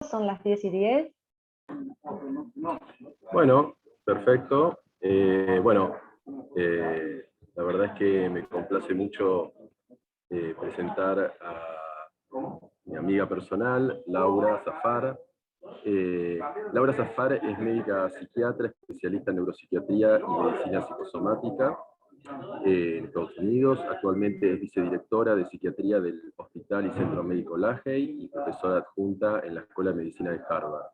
Son las 10:10. Bueno, perfecto. La verdad es que me complace mucho presentar a mi amiga personal, Laura Zafar. Laura Zafar es médica psiquiatra, especialista en neuropsiquiatría y medicina psicosomática en Estados Unidos. Actualmente es vicedirectora de psiquiatría del Hospital y Centro Médico Lahey y profesora adjunta en la Escuela de Medicina de Harvard.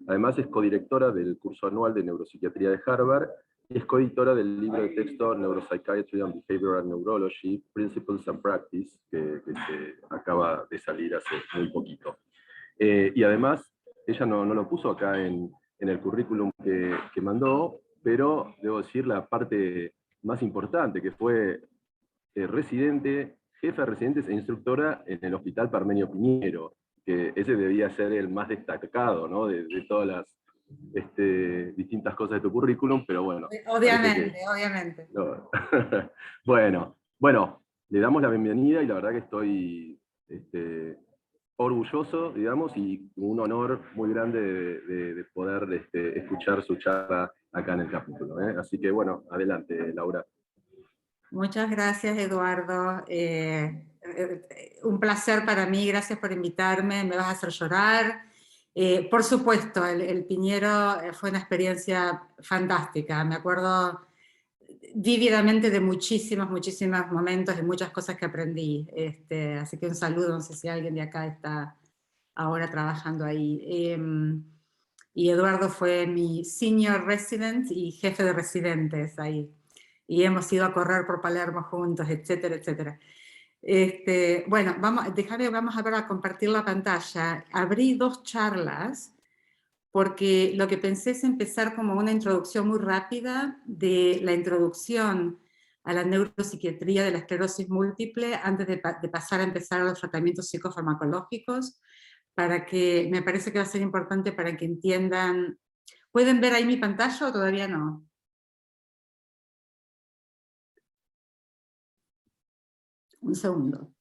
Además es codirectora del curso anual de neuropsiquiatría de Harvard y es coeditora del libro de texto Neuropsychiatry and Behavioral Neurology, Principles and Practice, que se acaba de salir hace muy poquito. Y además, ella no lo puso acá en el currículum que mandó, pero debo decir la parte más importante, que fue residente, jefa de residentes e instructora en el Hospital Parmenio Piñero, que ese debía ser el más destacado, ¿no? de todas las distintas cosas de tu currículum, pero bueno. Obviamente. No. Bueno, le damos la bienvenida y la verdad que estoy orgulloso, digamos, y un honor muy grande de poder escuchar su charla acá en el capítulo. Así que bueno, adelante, Laura. Muchas gracias, Eduardo. Un placer para mí, gracias por invitarme, me vas a hacer llorar. Por supuesto, el Piñero fue una experiencia fantástica, me acuerdo vívidamente de muchísimos momentos y muchas cosas que aprendí. Así que un saludo, no sé si alguien de acá está ahora trabajando ahí. Y Eduardo fue mi senior resident y jefe de residentes ahí. Y hemos ido a correr por Palermo juntos, etcétera, etcétera. Bueno, vamos a ver a compartir la pantalla. Abrí 2 charlas porque lo que pensé es empezar como una introducción muy rápida de la introducción a la neuropsiquiatría de la esclerosis múltiple antes de pasar a empezar los tratamientos psicofarmacológicos, para que me parece que va a ser importante para que entiendan. ¿Pueden ver ahí mi pantalla o todavía no? Un segundo.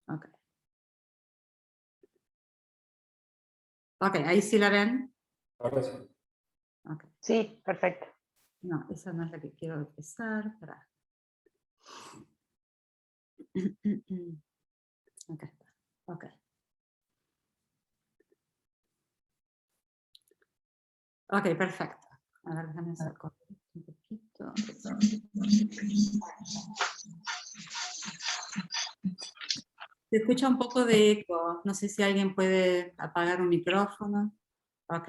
Ok. Ok, ahí sí la ven. Ahora sí. Okay. Sí, perfecto. No, esa no es la que quiero empezar. Para. Acá está. Ok. Ok, perfecto. A ver, déjame sacar un poquito. Se escucha un poco de eco. No sé si alguien puede apagar un micrófono. Ok.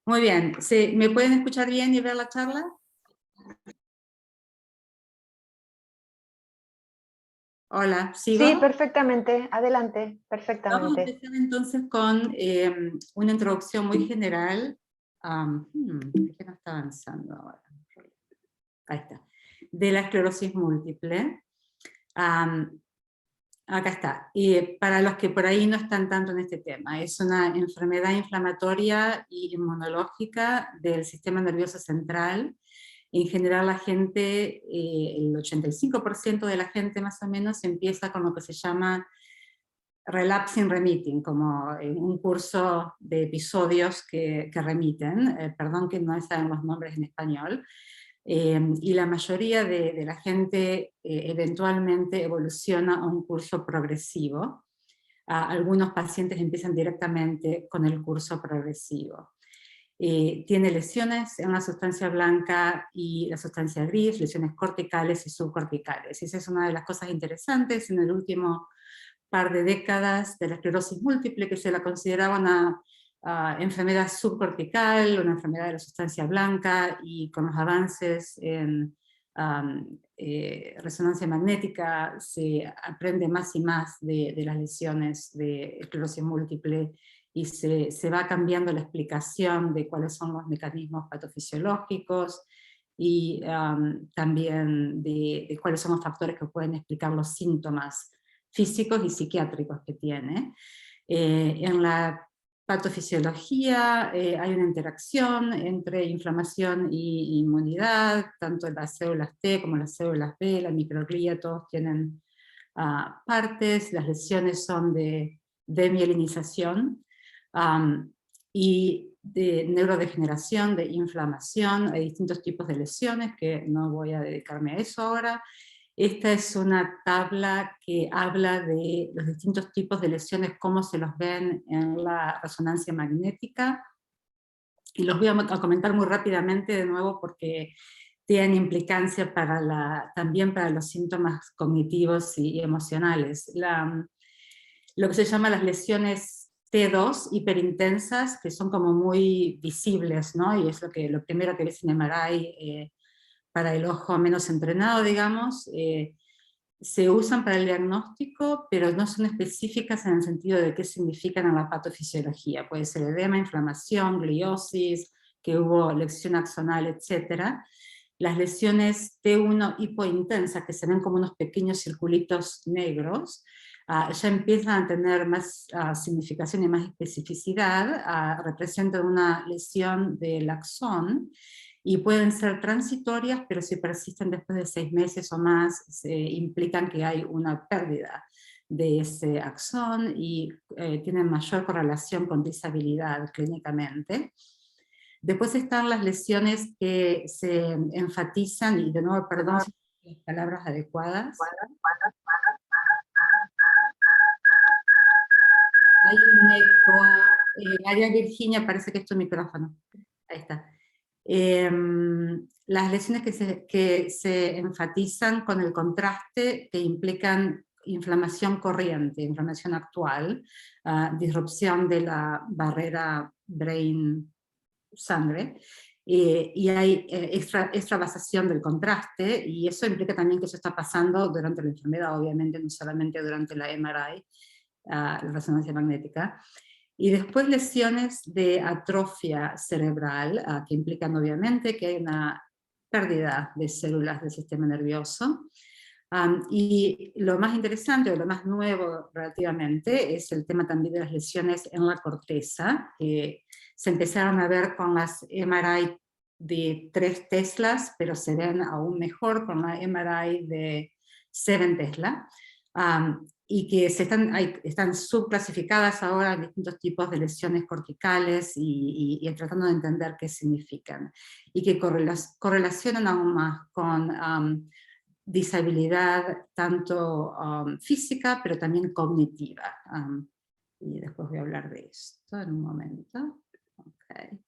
Muy bien. ¿Sí? ¿Me pueden escuchar bien y ver la charla? Hola, ¿sigo? Sí, perfectamente. Adelante, perfectamente. Vamos a empezar entonces con una introducción muy general. ¿Por qué no está avanzando ahora? Ahí está. De la esclerosis múltiple. Acá está. Y para los que por ahí no están tanto en este tema, es una enfermedad inflamatoria y inmunológica del sistema nervioso central. En general la gente, el 85% de la gente más o menos empieza con lo que se llama relapsing remitting, como un curso de episodios que remiten, perdón que no saben los nombres en español, y la mayoría de la gente eventualmente evoluciona a un curso progresivo. Algunos pacientes empiezan directamente con el curso progresivo. Tiene lesiones en la sustancia blanca y la sustancia gris, lesiones corticales y subcorticales. Y esa es una de las cosas interesantes en el último par de décadas de la esclerosis múltiple, que se la consideraba una enfermedad subcortical, una enfermedad de la sustancia blanca, y con los avances en resonancia magnética se aprende más y más de las lesiones de esclerosis múltiple, y se va cambiando la explicación de cuáles son los mecanismos patofisiológicos, y también de cuáles son los factores que pueden explicar los síntomas físicos y psiquiátricos que tiene. En la patofisiología hay una interacción entre inflamación y inmunidad, tanto en las células T como las células B, la microglía, todos tienen partes. Las lesiones son de mielinización, y de neurodegeneración, de inflamación. Hay distintos tipos de lesiones que no voy a dedicarme a eso ahora. Esta es una tabla que habla de los distintos tipos de lesiones, cómo se los ven en la resonancia magnética. Y los voy a comentar muy rápidamente de nuevo porque tienen implicancia también para los síntomas cognitivos y emocionales. Lo que se llama las lesiones T2 hiperintensas, que son como muy visibles, ¿no? Y es lo primero que ves en MRI para el ojo menos entrenado, digamos. Se usan para el diagnóstico, pero no son específicas en el sentido de qué significan en la patofisiología. Puede ser edema, inflamación, gliosis, que hubo lesión axonal, etc. Las lesiones T1 hipointensas, que se ven como unos pequeños circulitos negros, ya empiezan a tener más significación y más especificidad, representan una lesión del axón, y pueden ser transitorias, pero si persisten después de 6 meses o más, implican que hay una pérdida de ese axón y tienen mayor correlación con disabilidad clínicamente. Después están las lesiones que se enfatizan, y de nuevo, perdón si no las palabras adecuadas. Hay un eco. María Virginia, parece que es tu micrófono. Ahí está. Las lesiones que se enfatizan con el contraste, que implican inflamación corriente, inflamación actual, disrupción de la barrera brain-sangre, y hay extravasación del contraste, y eso implica también que eso está pasando durante la enfermedad, obviamente, no solamente durante la MRI, la resonancia magnética. Y después lesiones de atrofia cerebral, que implican obviamente que hay una pérdida de células del sistema nervioso. Y lo más interesante, o lo más nuevo relativamente, es el tema también de las lesiones en la corteza, que se empezaron a ver con las MRI de 3 teslas, pero se ven aún mejor con la MRI de 7 tesla. Y que están subclasificadas ahora en distintos tipos de lesiones corticales y tratando de entender qué significan. Y que correlacionan aún más con disabilidad tanto física, pero también cognitiva. Y después voy a hablar de esto en un momento. Okay.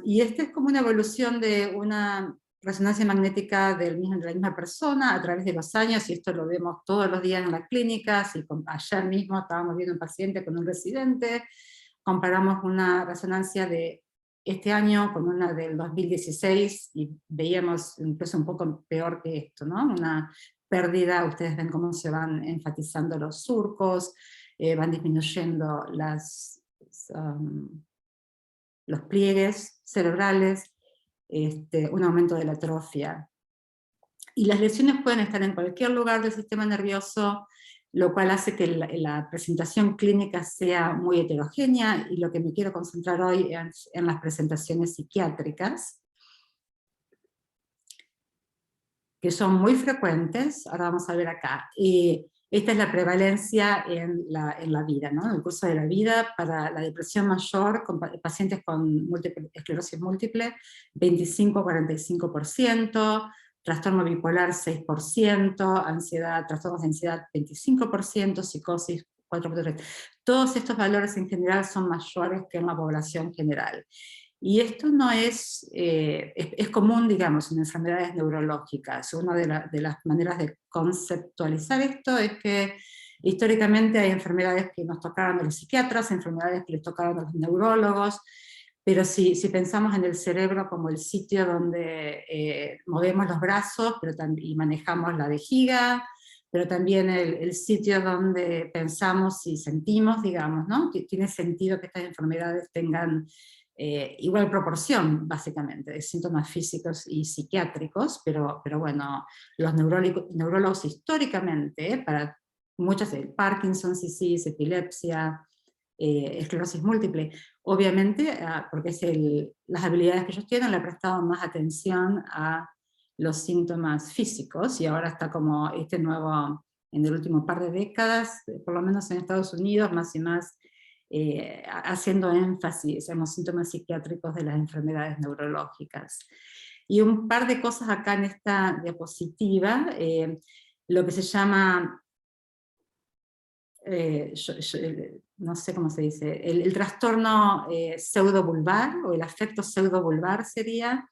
Y esta es como una evolución de una resonancia magnética de la misma persona a través de los años, y esto lo vemos todos los días en las clínicas, y ayer mismo estábamos viendo un paciente con un residente, comparamos una resonancia de este año con una del 2016, y veíamos incluso un poco peor que esto, ¿no? Una pérdida, ustedes ven cómo se van enfatizando los surcos, van disminuyendo los pliegues cerebrales, un aumento de la atrofia. Y las lesiones pueden estar en cualquier lugar del sistema nervioso, lo cual hace que la presentación clínica sea muy heterogénea, y lo que me quiero concentrar hoy es en las presentaciones psiquiátricas, que son muy frecuentes. Ahora vamos a ver acá. Esta es la prevalencia en la vida, ¿no? En el curso de la vida, para la depresión mayor, con pacientes con esclerosis múltiple, 25-45%, trastorno bipolar 6%, trastornos de ansiedad 25%, psicosis 4%. Todos estos valores en general son mayores que en la población general. Y esto no es común, digamos, en enfermedades neurológicas. Una de las maneras de conceptualizar esto es que históricamente hay enfermedades que nos tocaron a los psiquiatras, enfermedades que les tocaron a los neurólogos, pero si pensamos en el cerebro como el sitio donde movemos los brazos y manejamos la vejiga, pero también el sitio donde pensamos y sentimos, digamos, ¿no? Que tiene sentido que estas enfermedades tengan igual proporción, básicamente, de síntomas físicos y psiquiátricos, pero bueno, los neurólogos históricamente, para muchas, Parkinson, disease, epilepsia, esclerosis múltiple, obviamente, porque las habilidades que ellos tienen, le han prestado más atención a los síntomas físicos, y ahora está como en el último par de décadas, por lo menos en Estados Unidos, más y más haciendo énfasis en los síntomas psiquiátricos de las enfermedades neurológicas. Y un par de cosas acá en esta diapositiva, lo que se llama, no sé cómo se dice, el trastorno pseudovulvar, o el afecto pseudovulvar sería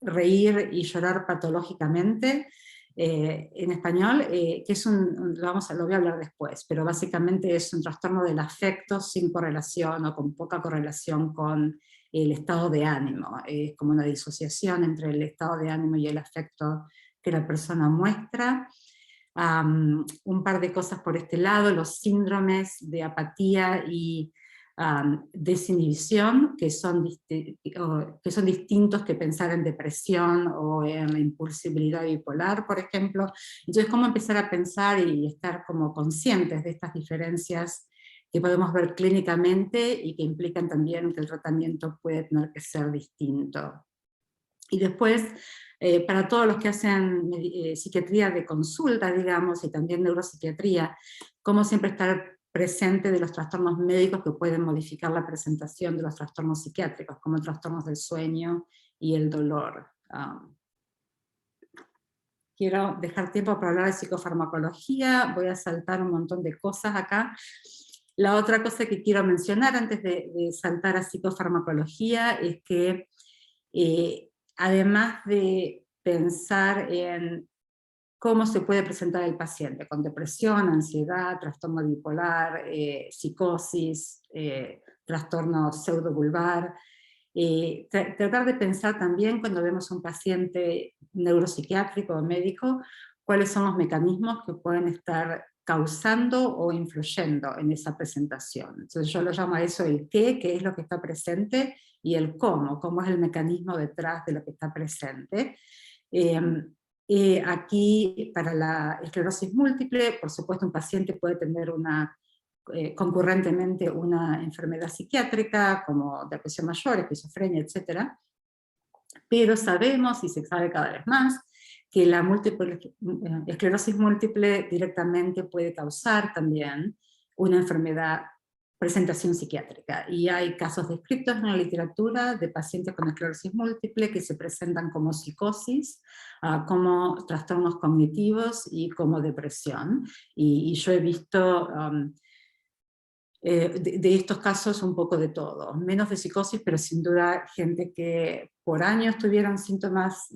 reír y llorar patológicamente, en español, que es lo voy a hablar después, pero básicamente es un trastorno del afecto sin correlación o con poca correlación con el estado de ánimo. Es como una disociación entre el estado de ánimo y el afecto que la persona muestra. Un par de cosas por este lado, los síndromes de apatía y desinhibición, que son distintos que pensar en depresión o en impulsibilidad bipolar, por ejemplo. Entonces, cómo empezar a pensar y estar como conscientes de estas diferencias que podemos ver clínicamente y que implican también que el tratamiento puede tener que ser distinto. Y después, para todos los que hacen psiquiatría de consulta, digamos, y también neuropsiquiatría, cómo siempre estar presente de los trastornos médicos que pueden modificar la presentación de los trastornos psiquiátricos, como trastornos del sueño y el dolor. Quiero dejar tiempo para hablar de psicofarmacología, voy a saltar un montón de cosas acá. La otra cosa que quiero mencionar antes de saltar a psicofarmacología es que además de pensar en cómo se puede presentar el paciente con depresión, ansiedad, trastorno bipolar, psicosis, trastorno pseudovulvar, tratar de pensar también cuando vemos un paciente neuropsiquiátrico o médico, cuáles son los mecanismos que pueden estar causando o influyendo en esa presentación. Entonces yo lo llamo a eso el qué es lo que está presente, y el cómo es el mecanismo detrás de lo que está presente. Aquí, para la esclerosis múltiple, por supuesto un paciente puede tener concurrentemente una enfermedad psiquiátrica, como depresión mayor, esquizofrenia, etc. Pero sabemos, y se sabe cada vez más, que la esclerosis múltiple directamente puede causar también una presentación psiquiátrica. Y hay casos descritos en la literatura de pacientes con esclerosis múltiple que se presentan como psicosis, como trastornos cognitivos y como depresión. Y yo he visto de estos casos un poco de todo, menos de psicosis, pero sin duda gente que por años tuvieron síntomas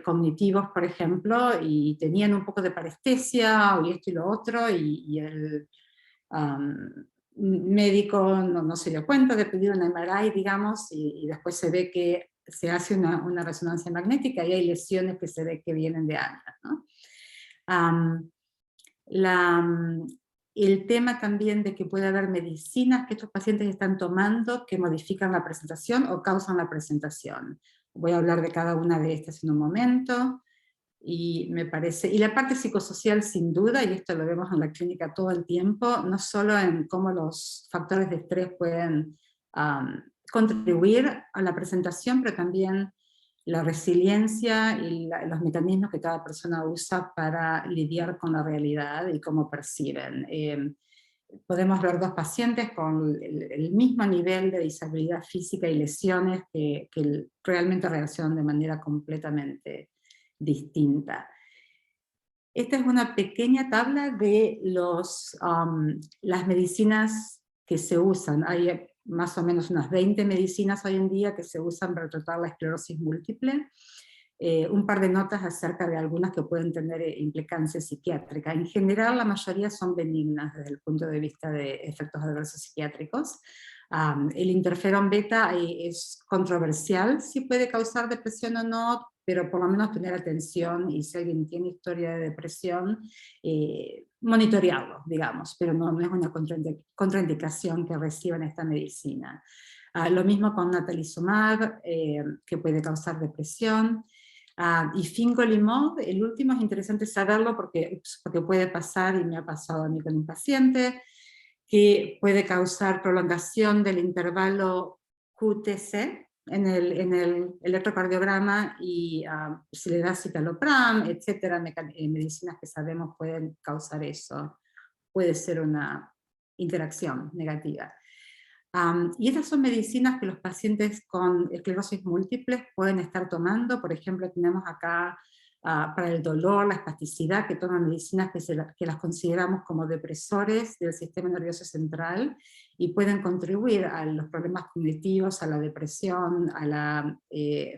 cognitivos, por ejemplo, y tenían un poco de parestesia, y esto y lo otro, y el médico no se dio cuenta de pedir una MRI, digamos, y después se ve que se hace una resonancia magnética y hay lesiones que se ve que vienen de años, ¿no? El tema también de que puede haber medicinas que estos pacientes están tomando que modifican la presentación o causan la presentación. Voy a hablar de cada una de estas en un momento. Y me parece, y la parte psicosocial sin duda, y esto lo vemos en la clínica todo el tiempo, no solo en cómo los factores de estrés pueden contribuir a la presentación, pero también la resiliencia y los mecanismos que cada persona usa para lidiar con la realidad y cómo perciben. Podemos ver dos pacientes con el mismo nivel de disabilidad física y lesiones que realmente reaccionan de manera completamente distinta. Esta es una pequeña tabla de las medicinas que se usan. Hay más o menos unas 20 medicinas hoy en día que se usan para tratar la esclerosis múltiple. Un par de notas acerca de algunas que pueden tener implicancia psiquiátrica. En general, la mayoría son benignas desde el punto de vista de efectos adversos psiquiátricos. El interferón beta es controversial, si puede causar depresión o no, pero por lo menos tener atención, y si alguien tiene historia de depresión, monitorearlo, digamos, pero no es una contraindicación que reciban esta medicina. Lo mismo con natalizumab, que puede causar depresión. Y fingolimod, el último es interesante saberlo porque puede pasar, y me ha pasado a mí con un paciente, que puede causar prolongación del intervalo QTc en el electrocardiograma, y si le da citalopram, etcétera, medicinas que sabemos pueden causar eso, puede ser una interacción negativa. Y estas son medicinas que los pacientes con esclerosis múltiple pueden estar tomando. Por ejemplo, tenemos acá para el dolor, la espasticidad, que toman medicinas que las consideramos como depresores del sistema nervioso central y pueden contribuir a los problemas cognitivos, a la depresión, a la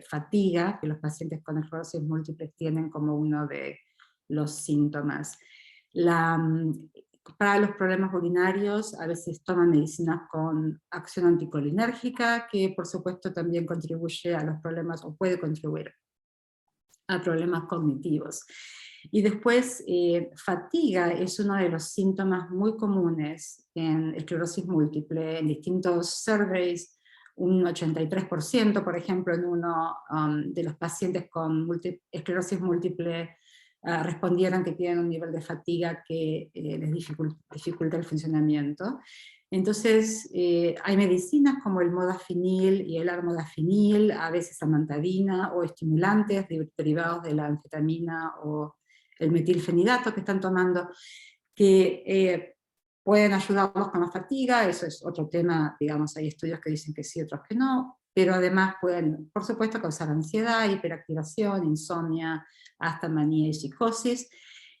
fatiga, que los pacientes con esclerosis múltiple tienen como uno de los síntomas. Para los problemas urinarios a veces toman medicinas con acción anticolinérgica, que por supuesto también contribuye a los problemas, o puede contribuir a problemas cognitivos. Y después, fatiga es uno de los síntomas muy comunes en esclerosis múltiple, en distintos surveys, un 83%, por ejemplo, en uno de los pacientes con esclerosis múltiple respondieron que tienen un nivel de fatiga que les dificulta el funcionamiento. Entonces, hay medicinas como el modafinil y el armodafinil, a veces amantadina, o estimulantes derivados de la anfetamina o el metilfenidato que están tomando, que pueden ayudarlos con la fatiga. Eso es otro tema, digamos, hay estudios que dicen que sí, otros que no, pero además pueden, por supuesto, causar ansiedad, hiperactivación, insomnia, hasta manía y psicosis.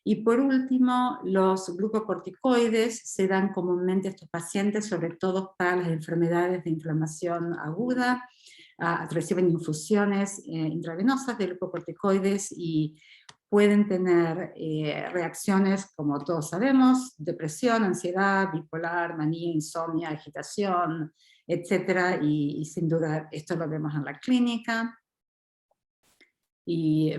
Y por último, los glucocorticoides se dan comúnmente a estos pacientes, sobre todo para las enfermedades de inflamación aguda, reciben infusiones intravenosas de glucocorticoides y pueden tener reacciones, como todos sabemos, depresión, ansiedad, bipolar, manía, insomnia, agitación, etc. Y sin duda esto lo vemos en la clínica. Y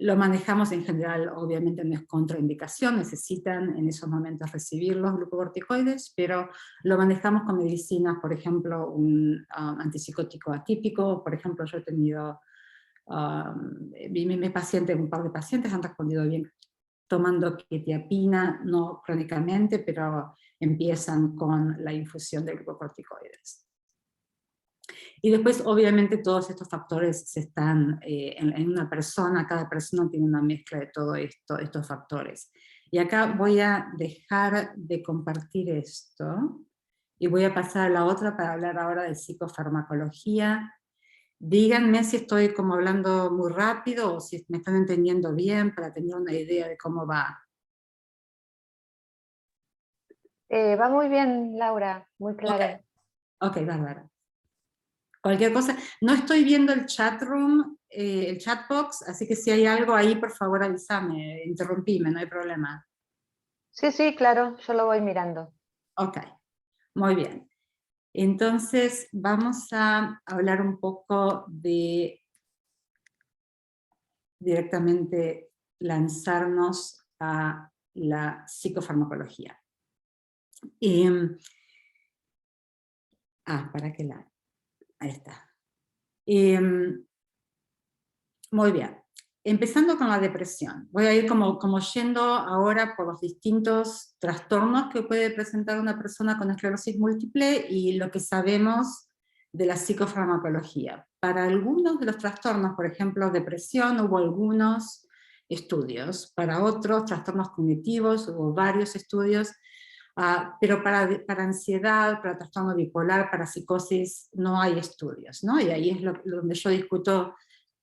lo manejamos en general, obviamente no es contraindicación, necesitan en esos momentos recibir los glucocorticoides, pero lo manejamos con medicinas, por ejemplo, un antipsicótico atípico. Por ejemplo, yo he tenido, un par de pacientes han respondido bien tomando quetiapina, no crónicamente, pero empiezan con la infusión de glucocorticoides. Y después, obviamente, todos estos factores se están en una persona, cada persona tiene una mezcla de todos estos factores. Y acá voy a dejar de compartir esto, y voy a pasar a la otra para hablar ahora de psicofarmacología. Díganme si estoy como hablando muy rápido, o si me están entendiendo bien, para tener una idea de cómo va. Va muy bien, Laura, muy claro. Ok, bárbaro. Cualquier cosa, no estoy viendo el chat room, el chat box, así que si hay algo ahí, por favor avísame, interrumpime, no hay problema. Sí, sí, claro, yo lo voy mirando. Ok, muy bien. Entonces vamos a hablar un poco de directamente lanzarnos a la psicofarmacología. ¿Para qué lado? Ahí está. Muy bien. Empezando con la depresión. Voy a ir como yendo ahora por los distintos trastornos que puede presentar una persona con esclerosis múltiple y lo que sabemos de la psicofarmacología. Para algunos de los trastornos, por ejemplo, depresión, hubo algunos estudios. Para otros, trastornos cognitivos, hubo varios estudios. Pero para ansiedad, para trastorno bipolar, para psicosis, no hay estudios, ¿no? Y ahí es donde yo discuto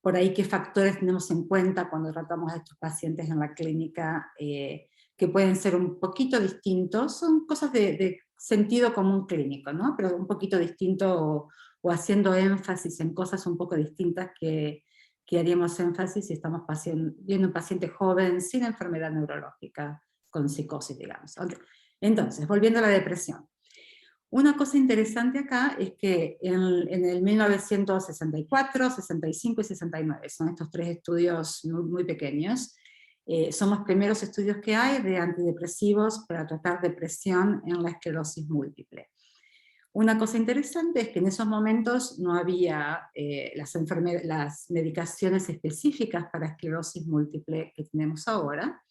por ahí qué factores tenemos en cuenta cuando tratamos a estos pacientes en la clínica, que pueden ser un poquito distintos, son cosas de sentido común clínico, ¿no? Pero un poquito distinto, o haciendo énfasis en cosas un poco distintas que haríamos énfasis si estamos viendo un paciente joven sin enfermedad neurológica, con psicosis, digamos. Entonces, volviendo a la depresión. Una cosa interesante acá es que en el 1964, 65 y 69, son estos tres estudios muy pequeños, son los primeros estudios que hay de antidepresivos para tratar depresión en la esclerosis múltiple. Una cosa interesante es que en esos momentos no había las medicaciones específicas para esclerosis múltiple que tenemos ahora,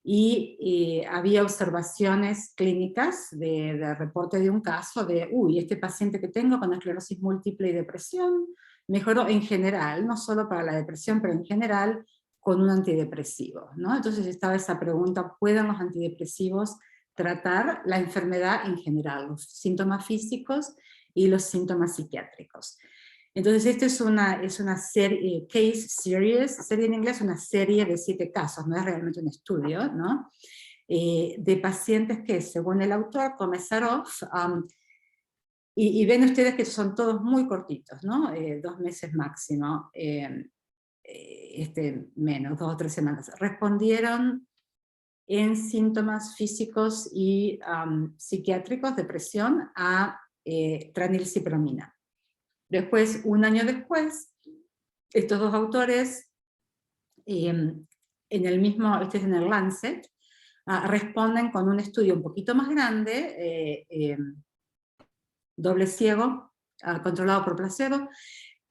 y había observaciones clínicas de reporte de un caso de, este paciente que tengo con esclerosis múltiple y depresión mejoró en general, no solo para la depresión, pero en general con un antidepresivo, ¿no? Entonces estaba esa pregunta, ¿pueden los antidepresivos tratar la enfermedad en general, los síntomas físicos y los síntomas psiquiátricos. Entonces esta es una serie, case series, serie en inglés, una serie de 7 casos, no es realmente un estudio, ¿no? De pacientes que, según el autor, Komesarov, y ven ustedes que son todos muy cortitos, ¿no? 2 meses máximo, menos, 2 o 3 semanas, respondieron en síntomas físicos y psiquiátricos, depresión, a tranilcipromina. Después, un año después, estos 2 autores, en el mismo, este es en el Lancet, responden con un estudio un poquito más grande, doble ciego, controlado por placebo,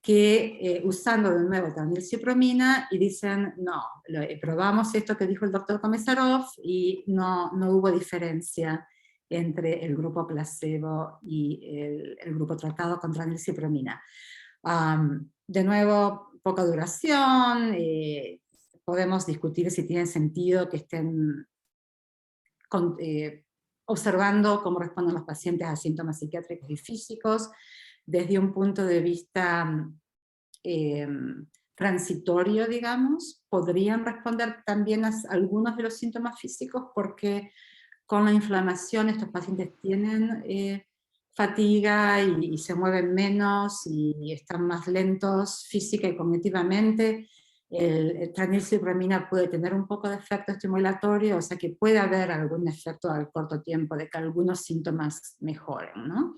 que usando de nuevo tranilcipromina, y dicen, no, probamos esto que dijo el doctor Komesarov, y no hubo diferencia entre el grupo placebo y el grupo tratado con tranilcipromina. De nuevo, poca duración, podemos discutir si tiene sentido que estén observando cómo responden los pacientes a síntomas psiquiátricos y físicos, desde un punto de vista transitorio, digamos, podrían responder también a algunos de los síntomas físicos, porque con la inflamación estos pacientes tienen fatiga y se mueven menos y están más lentos física y cognitivamente. El tranilcipromina puede tener un poco de efecto estimulatorio, o sea que puede haber algún efecto al corto tiempo de que algunos síntomas mejoren, ¿no?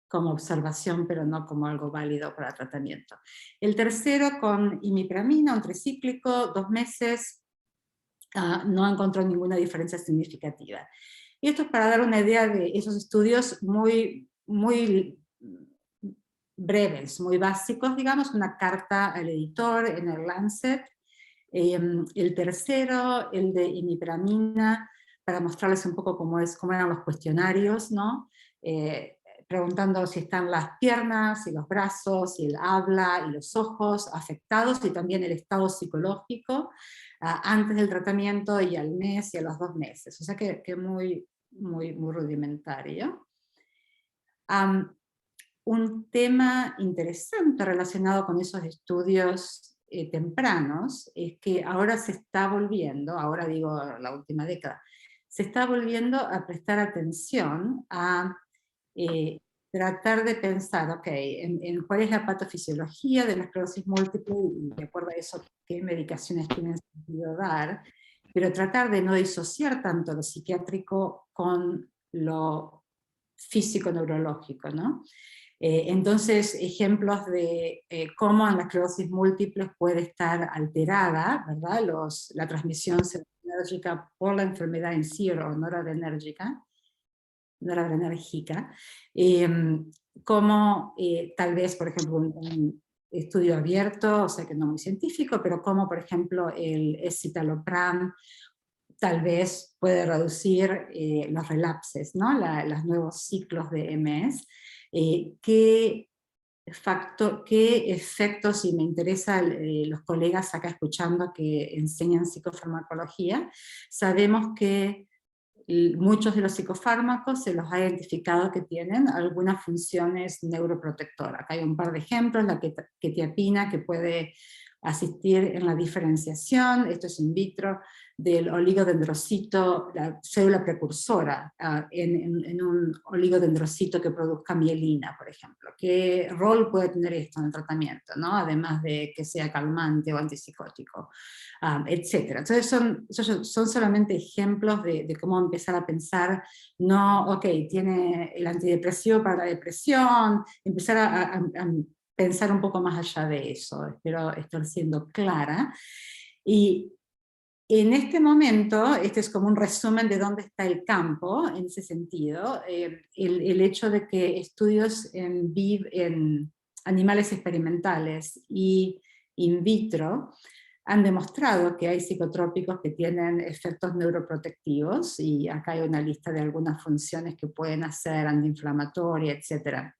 Como observación, pero no como algo válido para tratamiento. El tercero, con imipramina, un tricíclico, 2 meses, no encontró ninguna diferencia significativa. Y esto es para dar una idea de esos estudios muy breves, muy básicos, digamos, una carta al editor en el Lancet. El tercero, el de imipramina, para mostrarles un poco cómo eran los cuestionarios, ¿no? Preguntando si están las piernas, y los brazos, y el habla, y los ojos afectados, y también el estado psicológico, antes del tratamiento, y al mes, y a los 2 meses. O sea que muy rudimentario. Un tema interesante relacionado con esos estudios tempranos es que ahora se está volviendo, ahora digo la última década, se está volviendo a prestar atención a tratar de pensar, ok, en cuál es la patofisiología de la esclerosis múltiple y de acuerdo a eso qué medicaciones tienen sentido dar, pero tratar de no disociar tanto lo psiquiátrico con lo físico-neurológico, ¿no? Entonces, ejemplos de cómo en la esclerosis múltiple puede estar alterada, ¿verdad? La transmisión serotoninérgica por la enfermedad en sí o noradrenérgica, como tal vez, por ejemplo, un estudio abierto, o sea que no muy científico, pero como por ejemplo el escitalopram tal vez puede reducir los relapses, ¿no? Los nuevos ciclos de MS. ¿Qué efectos, y me interesa los colegas acá escuchando que enseñan psicofarmacología, sabemos que muchos de los psicofármacos se los ha identificado que tienen algunas funciones neuroprotectoras. Acá hay un par de ejemplos, la quetiapina, que puede asistir en la diferenciación, esto es in vitro, del oligodendrocito, la célula precursora, en un oligodendrocito que produzca mielina, por ejemplo. ¿Qué rol puede tener esto en el tratamiento, ¿no? Además de que sea calmante o antipsicótico, etc. Entonces son solamente ejemplos de cómo empezar a pensar, no, ok, tiene el antidepresivo para la depresión, empezar a pensar un poco más allá de eso. Espero estar siendo clara. Y en este momento, este es como un resumen de dónde está el campo, en ese sentido, el hecho de que estudios en animales experimentales y in vitro han demostrado que hay psicotrópicos que tienen efectos neuroprotectivos, y acá hay una lista de algunas funciones que pueden hacer, antiinflamatoria, etc.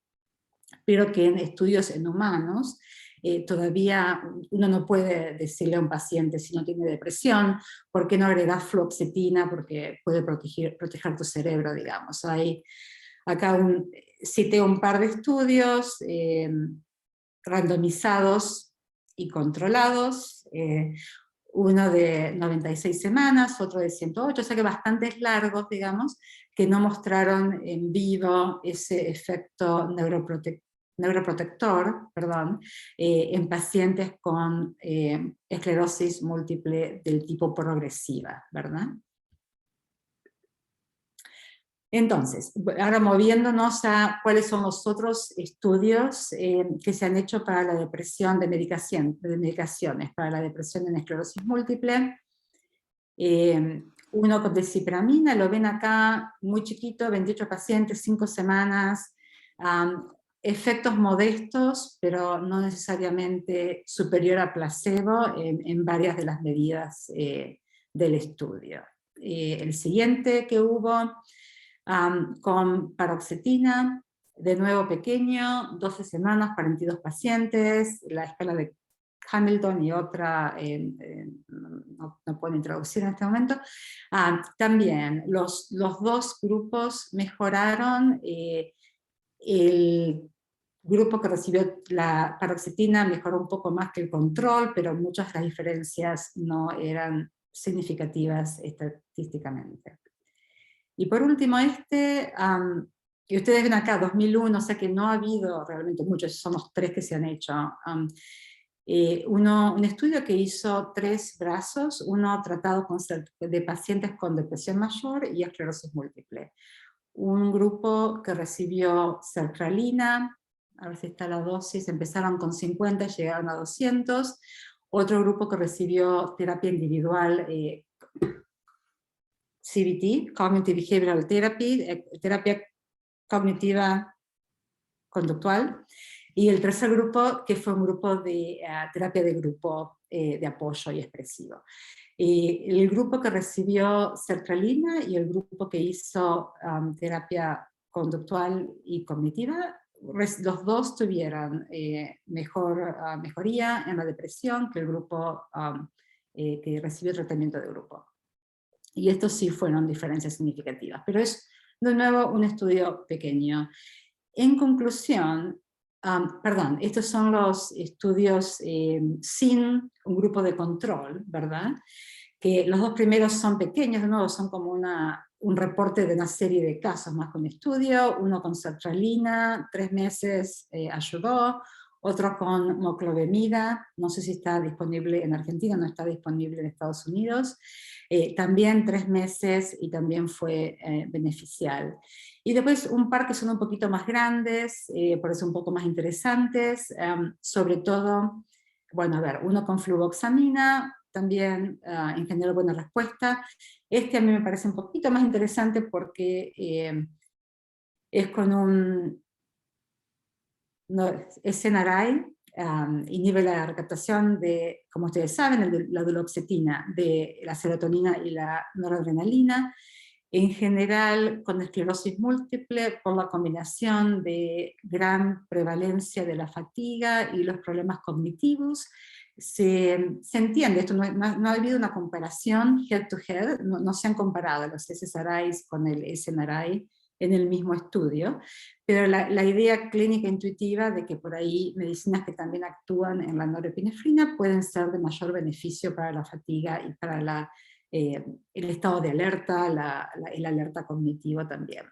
Pero que en estudios en humanos todavía uno no puede decirle a un paciente si no tiene depresión, ¿por qué no agregas fluoxetina? Porque puede proteger tu cerebro, digamos. Acá cité un par de estudios randomizados y controlados, uno de 96 semanas, otro de 108, o sea que bastantes largos, digamos, que no mostraron en vivo ese efecto neuroprotector, en pacientes con esclerosis múltiple del tipo progresiva, ¿verdad? Entonces, ahora moviéndonos a cuáles son los otros estudios que se han hecho para la depresión de medicaciones, para la depresión en esclerosis múltiple. Uno con desipramina, lo ven acá, muy chiquito, 28 pacientes, 5 semanas, efectos modestos, pero no necesariamente superior a placebo en varias de las medidas del estudio. El siguiente que hubo, con paroxetina, de nuevo pequeño, 12 semanas, 42 pacientes, la escala de Hamilton y otra, no puedo introducir en este momento. También los dos grupos mejoraron, el grupo que recibió la paroxetina mejoró un poco más que el control, pero muchas de las diferencias no eran significativas estadísticamente. Y por último y ustedes ven acá 2001, o sea que no ha habido realmente muchos, son los 3 que se han hecho. Un estudio que hizo 3 brazos, uno tratado de pacientes con depresión mayor y esclerosis múltiple. Un grupo que recibió sertralina, a ver si está la dosis, empezaron con 50, llegaron a 200. Otro grupo que recibió terapia individual, CBT, Cognitive Behavioral Therapy, terapia cognitiva conductual, y el tercer grupo, que fue un grupo de terapia de grupo de apoyo y expresivo. El grupo que recibió sertralina y el grupo que hizo terapia conductual y cognitiva, los dos tuvieron mejoría en la depresión que el grupo que recibió tratamiento de grupo. Y estos sí fueron diferencias significativas, pero es de nuevo un estudio pequeño. En conclusión, estos son los estudios sin un grupo de control, ¿verdad? Que los 2 primeros son pequeños, de nuevo son como un reporte de una serie de casos más con estudio, uno con sertralina, 3 meses ayudó, otro con moclobemida, no sé si está disponible en Argentina, no está disponible en Estados Unidos, también 3 meses y también fue beneficial. Y después un par que son un poquito más grandes, por eso un poco más interesantes, sobre todo, bueno, a ver, uno con fluvoxamina, también en general buena respuesta. Este a mí me parece un poquito más interesante porque es con un SNRI, inhibe la recaptación de, como ustedes saben, la duloxetina, de la serotonina y la noradrenalina, en general con esclerosis múltiple por la combinación de gran prevalencia de la fatiga y los problemas cognitivos. Se entiende, esto no ha habido una comparación head to head, no se han comparado los SSRIs con el SNRI en el mismo estudio, pero la idea clínica intuitiva de que por ahí medicinas que también actúan en la norepinefrina pueden ser de mayor beneficio para la fatiga y para el estado de alerta, el alerta cognitivo también.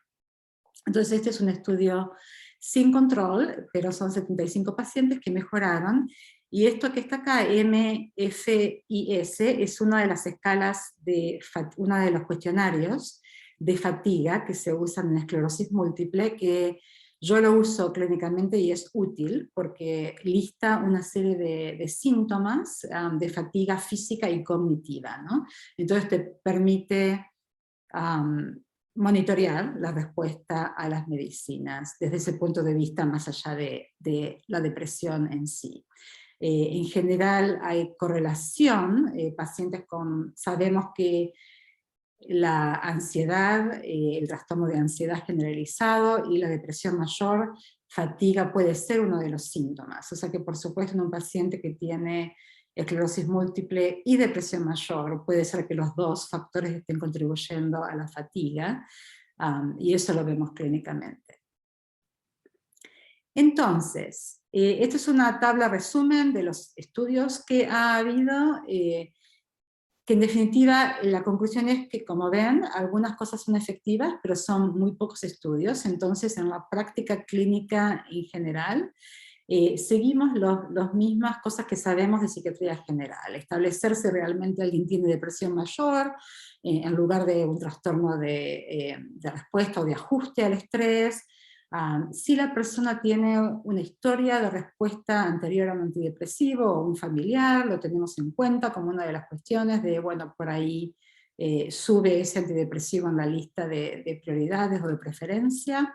Entonces este es un estudio sin control, pero son 75 pacientes que mejoraron, y esto que está acá, MFIS, es una de las escalas, uno de los cuestionarios de fatiga que se usan en esclerosis múltiple, que yo lo uso clínicamente y es útil porque lista una serie de síntomas de fatiga física y cognitiva, ¿no? Entonces te permite monitorear la respuesta a las medicinas desde ese punto de vista más allá de la depresión en sí. En general hay correlación, pacientes sabemos que la ansiedad, el trastorno de ansiedad generalizado y la depresión mayor, fatiga puede ser uno de los síntomas. O sea que por supuesto en un paciente que tiene esclerosis múltiple y depresión mayor, puede ser que los dos factores estén contribuyendo a la fatiga, y eso lo vemos clínicamente. Entonces, esta es una tabla resumen de los estudios que ha habido, que en definitiva la conclusión es que, como ven, algunas cosas son efectivas, pero son muy pocos estudios. Entonces en la práctica clínica en general, seguimos las mismas cosas que sabemos de psiquiatría general: establecer si realmente alguien tiene depresión mayor, en lugar de un trastorno de respuesta o de ajuste al estrés, si la persona tiene una historia de respuesta anterior a un antidepresivo o un familiar, lo tenemos en cuenta como una de las cuestiones de, bueno, por ahí sube ese antidepresivo en la lista de prioridades o de preferencia.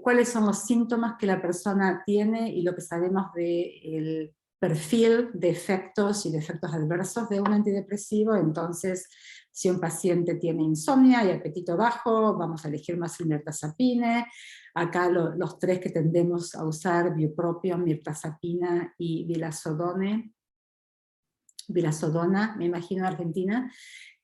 Cuáles son los síntomas que la persona tiene y lo que sabemos del perfil de efectos y de efectos adversos de un antidepresivo. Entonces, si un paciente tiene insomnia y apetito bajo, vamos a elegir más el mirtazapine. Acá los tres que tendemos a usar: bupropion, mirtazapina y vilazodona, me imagino, en Argentina.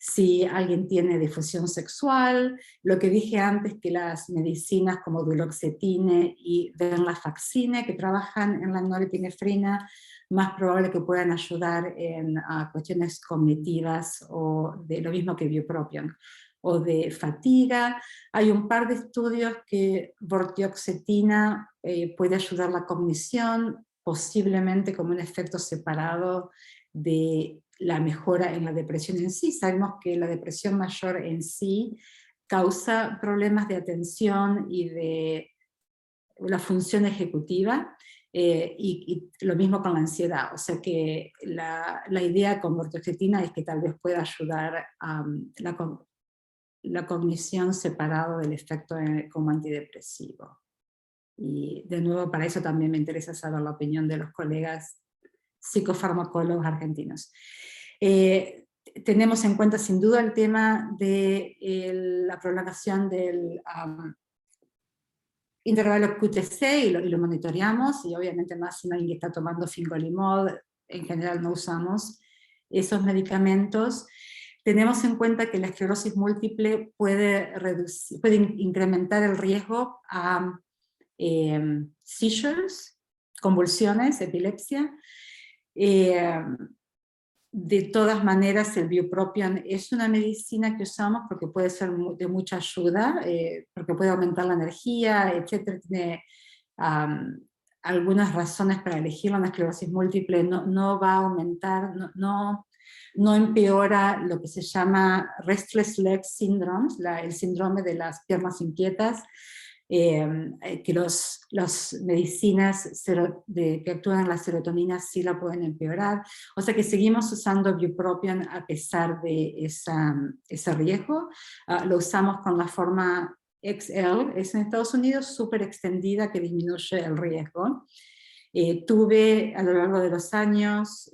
Si alguien tiene difusión sexual, lo que dije antes, que las medicinas como duloxetine y venlafaxine, que trabajan en la norepinefrina, más probable que puedan ayudar en cuestiones cognitivas, o de lo mismo que bupropion, o de fatiga. Hay un par de estudios que vortioxetina puede ayudar la cognición, posiblemente como un efecto separado de la mejora en la depresión en sí. Sabemos que la depresión mayor en sí causa problemas de atención y de la función ejecutiva, y lo mismo con la ansiedad. O sea que la idea con vortioxetina es que tal vez pueda ayudar a la cognición separado del efecto como antidepresivo. Y de nuevo, para eso también me interesa saber la opinión de los colegas psicofarmacólogos argentinos. Tenemos en cuenta sin duda el tema de la prolongación del intervalo QTC, y lo monitoreamos, y obviamente más si alguien está tomando fingolimod, en general no usamos esos medicamentos. Tenemos en cuenta que la esclerosis múltiple puede incrementar el riesgo a seizures, convulsiones, epilepsia. De todas maneras, el bupropion es una medicina que usamos porque puede ser de mucha ayuda, porque puede aumentar la energía, etc. Tiene algunas razones para elegirlo. En la esclerosis múltiple no va a aumentar, no empeora lo que se llama restless leg syndrome, el síndrome de las piernas inquietas, que las medicinas que actúan en la serotonina sí la pueden empeorar. O sea que seguimos usando bupropion a pesar de ese riesgo. Lo usamos con la forma XL, es en Estados Unidos, súper extendida, que disminuye el riesgo. Tuve a lo largo de los años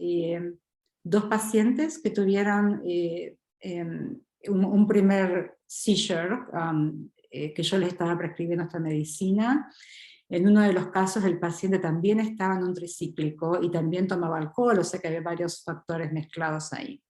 2 pacientes que tuvieron un primer seizure, que yo les estaba prescribiendo esta medicina. En uno de los casos el paciente también estaba en un tricíclico y también tomaba alcohol, o sea que había varios factores mezclados ahí.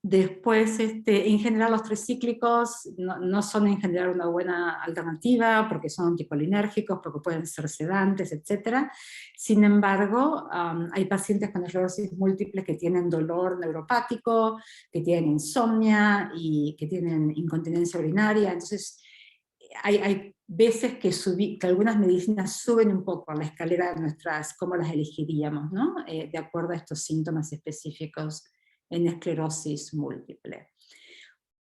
Después, en general los tricíclicos no son en general una buena alternativa, porque son anticolinérgicos, porque pueden ser sedantes, etc. Sin embargo, hay pacientes con esclerosis múltiple que tienen dolor neuropático, que tienen insomnia y que tienen incontinencia urinaria. Entonces hay veces que algunas medicinas suben un poco a la escalera de cómo las elegiríamos, ¿no? De acuerdo a estos síntomas específicos en esclerosis múltiple.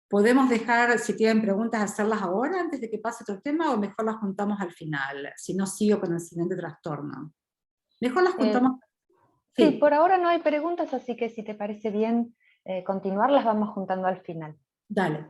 ¿Podemos dejar, si tienen preguntas, hacerlas ahora antes de que pase otro tema, o mejor las juntamos al final? Si no, sigo con el siguiente trastorno. Mejor las juntamos. Sí, por ahora no hay preguntas, así que si te parece bien continuar, las vamos juntando al final. Dale.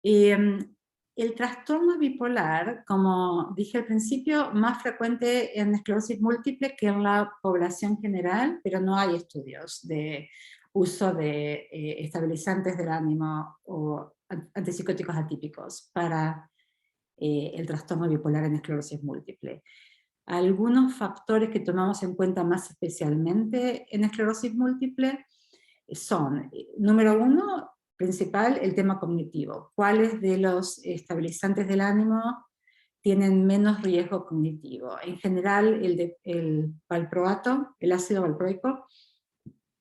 El trastorno bipolar, como dije al principio, más frecuente en esclerosis múltiple que en la población general, pero no hay estudios de uso de estabilizantes del ánimo o antipsicóticos atípicos para el trastorno bipolar en esclerosis múltiple. Algunos factores que tomamos en cuenta más especialmente en esclerosis múltiple son, número uno, principal, el tema cognitivo. ¿Cuáles de los estabilizantes del ánimo tienen menos riesgo cognitivo? En general, el valproato, el ácido valproico,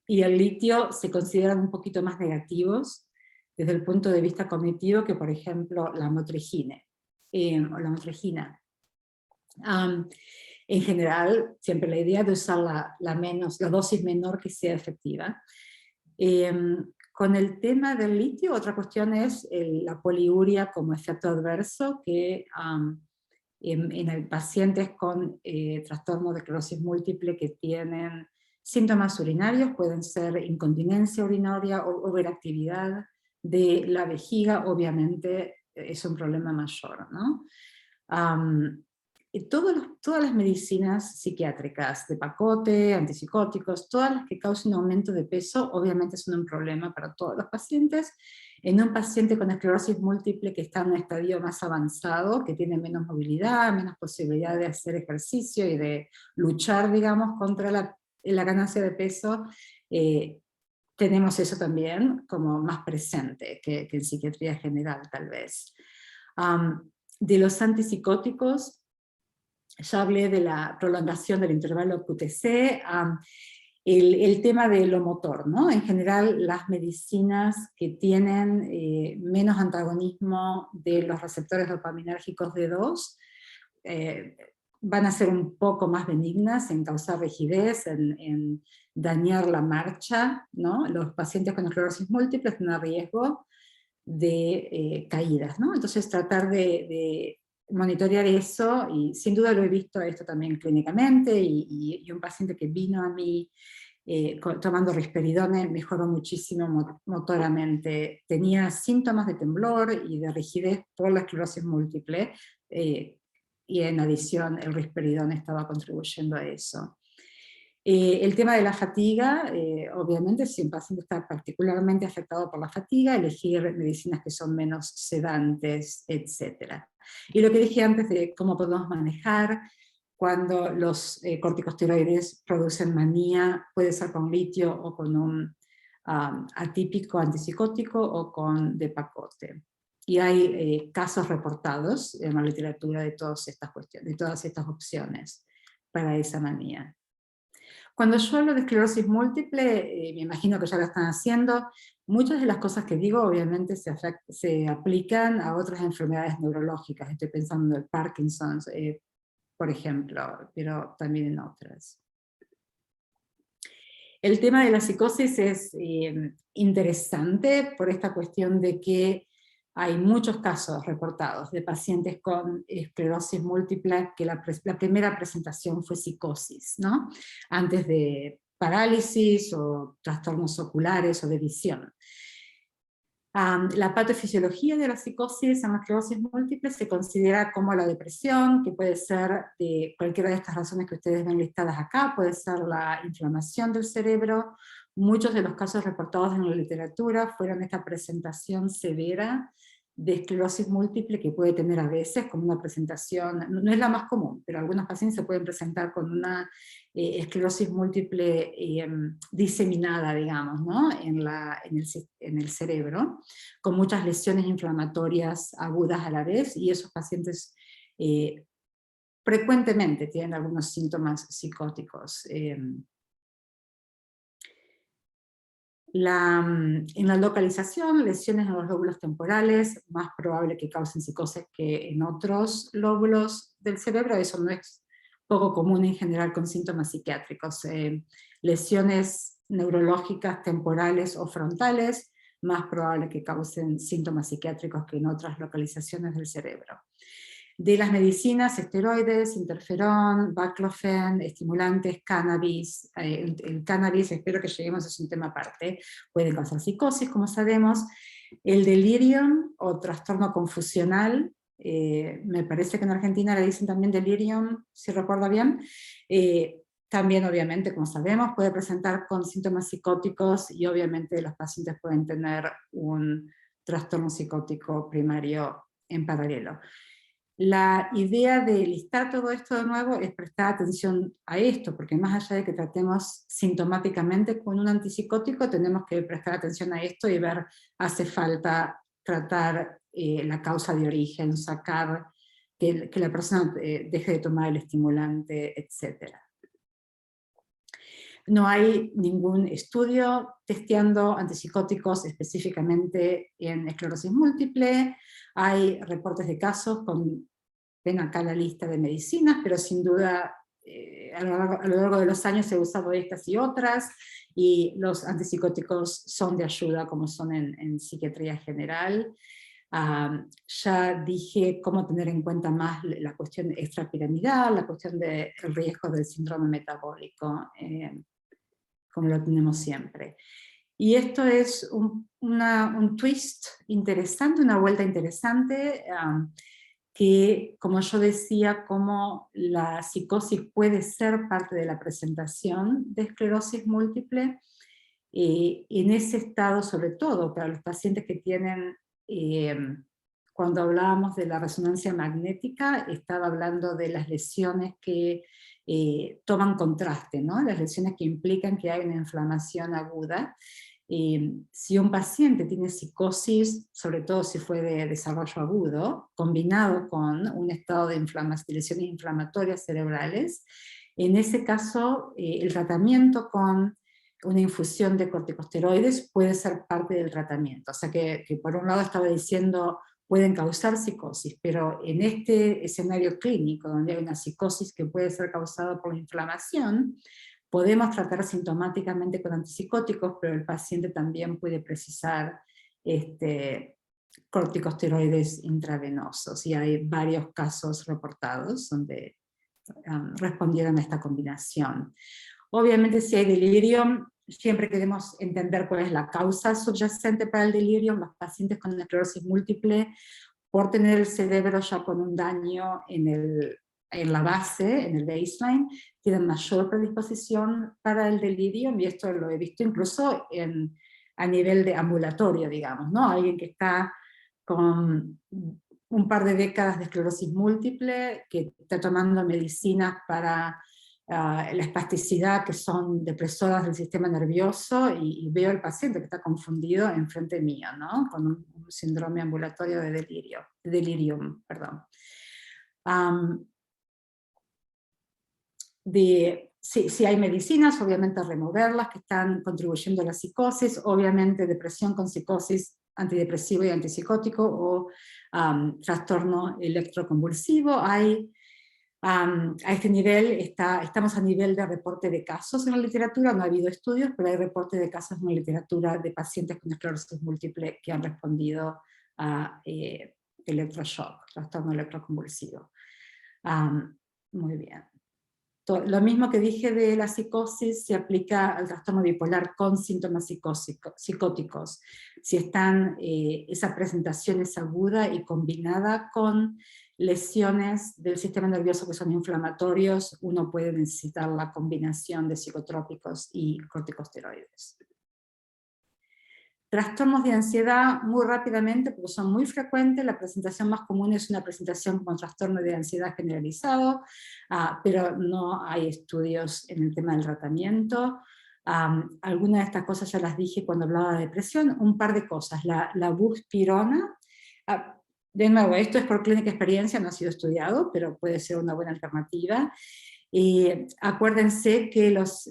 y el litio se consideran un poquito más negativos desde el punto de vista cognitivo que, por ejemplo, la motrigina. O la motrigina. En general, siempre la idea de usar la dosis menor que sea efectiva. Con el tema del litio, otra cuestión es la poliuria como efecto adverso, que en pacientes con trastorno de esclerosis múltiple que tienen síntomas urinarios, pueden ser incontinencia urinaria o overactividad de la vejiga, obviamente es un problema mayor, ¿no? Todas las medicinas psiquiátricas, de pacote, antipsicóticos, todas las que causen aumento de peso, obviamente son un problema para todos los pacientes. En un paciente con esclerosis múltiple que está en un estadio más avanzado, que tiene menos movilidad, menos posibilidad de hacer ejercicio y de luchar, digamos, contra la ganancia de peso, tenemos eso también como más presente que en psiquiatría general, tal vez. De los antipsicóticos, ya hablé de la prolongación del intervalo QTC, el tema de lo motor, ¿no? En general, las medicinas que tienen menos antagonismo de los receptores dopaminérgicos D2 van a ser un poco más benignas en causar rigidez, en dañar la marcha, ¿no? Los pacientes con esclerosis múltiple tienen riesgo de caídas, ¿no? Entonces tratar de monitorear eso, y sin duda lo he visto esto también clínicamente, y un paciente que vino a mí tomando risperidone mejoró muchísimo motoramente, tenía síntomas de temblor y de rigidez por la esclerosis múltiple, y en adición el risperidone estaba contribuyendo a eso. El tema de la fatiga, obviamente si un paciente está particularmente afectado por la fatiga, elegir medicinas que son menos sedantes, etc. Y lo que dije antes de cómo podemos manejar cuando los corticosteroides producen manía, puede ser con litio o con un atípico antipsicótico o con de pacote. Y hay casos reportados en la literatura de todas estas cuestiones, de todas estas opciones para esa manía. Cuando yo hablo de esclerosis múltiple, me imagino que ya lo están haciendo, muchas de las cosas que digo obviamente se aplican a otras enfermedades neurológicas. Estoy pensando en el Parkinson's, por ejemplo, pero también en otras. El tema de la psicosis es interesante por esta cuestión de que hay muchos casos reportados de pacientes con esclerosis múltiple que la primera presentación fue psicosis, ¿no? Antes de parálisis o trastornos oculares o de visión. La patofisiología de la psicosis en la esclerosis múltiple se considera como la depresión, que puede ser de cualquiera de estas razones que ustedes ven listadas acá, puede ser la inflamación del cerebro. Muchos de los casos reportados en la literatura fueron esta presentación severa de esclerosis múltiple que puede tener a veces como una presentación, no es la más común, pero algunos pacientes se pueden presentar con una esclerosis múltiple diseminada, digamos, ¿no? en el cerebro, con muchas lesiones inflamatorias agudas a la vez, y esos pacientes frecuentemente tienen algunos síntomas psicóticos. En la localización, lesiones en los lóbulos temporales, más probable que causen psicosis que en otros lóbulos del cerebro. Eso no es poco común en general con síntomas psiquiátricos. Lesiones neurológicas temporales o frontales, más probable que causen síntomas psiquiátricos que en otras localizaciones del cerebro. De las medicinas, esteroides, interferón, baclofen, estimulantes, cannabis. El cannabis, espero que lleguemos, es un tema aparte, puede causar psicosis, como sabemos. El delirium o trastorno confusional, me parece que en Argentina le dicen también delirium, si recuerdo bien, también, obviamente, como sabemos, puede presentar con síntomas psicóticos y obviamente los pacientes pueden tener un trastorno psicótico primario en paralelo. La idea de listar todo esto de nuevo es prestar atención a esto, porque más allá de que tratemos sintomáticamente con un antipsicótico, tenemos que prestar atención a esto y ver, hace falta tratar la causa de origen, sacar que la persona deje de tomar el estimulante, etc. No hay ningún estudio testeando antipsicóticos específicamente en esclerosis múltiple. Hay reportes de casos, ven acá la lista de medicinas, pero sin duda a lo largo de los años se han usado estas y otras, y los antipsicóticos son de ayuda, como son en psiquiatría general. Ya dije cómo tener en cuenta más la cuestión extrapiramidal, la cuestión del riesgo del síndrome metabólico, como lo tenemos siempre. Y esto es un twist interesante, una vuelta interesante, que, como yo decía, como la psicosis puede ser parte de la presentación de esclerosis múltiple, en ese estado, sobre todo para los pacientes que tienen, cuando hablábamos de la resonancia magnética, estaba hablando de las lesiones que toman contraste, ¿no? Las lesiones que implican que hay una inflamación aguda. Si un paciente tiene psicosis, sobre todo si fue de desarrollo agudo, combinado con un estado de lesiones inflamatorias cerebrales, en ese caso el tratamiento con una infusión de corticosteroides puede ser parte del tratamiento. O sea que por un lado estaba diciendo pueden causar psicosis, pero en este escenario clínico donde hay una psicosis que puede ser causada por la inflamación, podemos tratar sintomáticamente con antipsicóticos, pero el paciente también puede precisar corticosteroides intravenosos, y hay varios casos reportados donde respondieron a esta combinación. Obviamente si hay delirio, siempre queremos entender cuál es la causa subyacente para el delirio. Los pacientes con esclerosis múltiple, por tener el cerebro ya con un daño en la base, en el baseline, tienen mayor predisposición para el delirio, y esto lo he visto incluso a nivel de ambulatorio, digamos, ¿no? Alguien que está con un par de décadas de esclerosis múltiple, que está tomando medicinas para la espasticidad, que son depresoras del sistema nervioso, y veo al paciente que está confundido enfrente mío, ¿no? Con un síndrome ambulatorio de delirium, perdón. Si hay medicinas, obviamente removerlas que están contribuyendo a la psicosis, obviamente depresión con psicosis, antidepresivo y antipsicótico, o trastorno electroconvulsivo. A este nivel estamos a nivel de reporte de casos en la literatura, no ha habido estudios, pero hay reporte de casos en la literatura de pacientes con esclerosis múltiple que han respondido a electroshock, trastorno electroconvulsivo. Muy bien. Lo mismo que dije de la psicosis se aplica al trastorno bipolar con síntomas psicóticos. Si esa presentación es aguda y combinada con lesiones del sistema nervioso que son inflamatorios, uno puede necesitar la combinación de psicotrópicos y corticosteroides. Trastornos de ansiedad, muy rápidamente, porque son muy frecuentes. La presentación más común es una presentación con trastorno de ansiedad generalizado, pero no hay estudios en el tema del tratamiento. Algunas de estas cosas ya las dije cuando hablaba de depresión. Un par de cosas. La buspirona, de nuevo, esto es por clínica experiencia, no ha sido estudiado, pero puede ser una buena alternativa. Acuérdense que los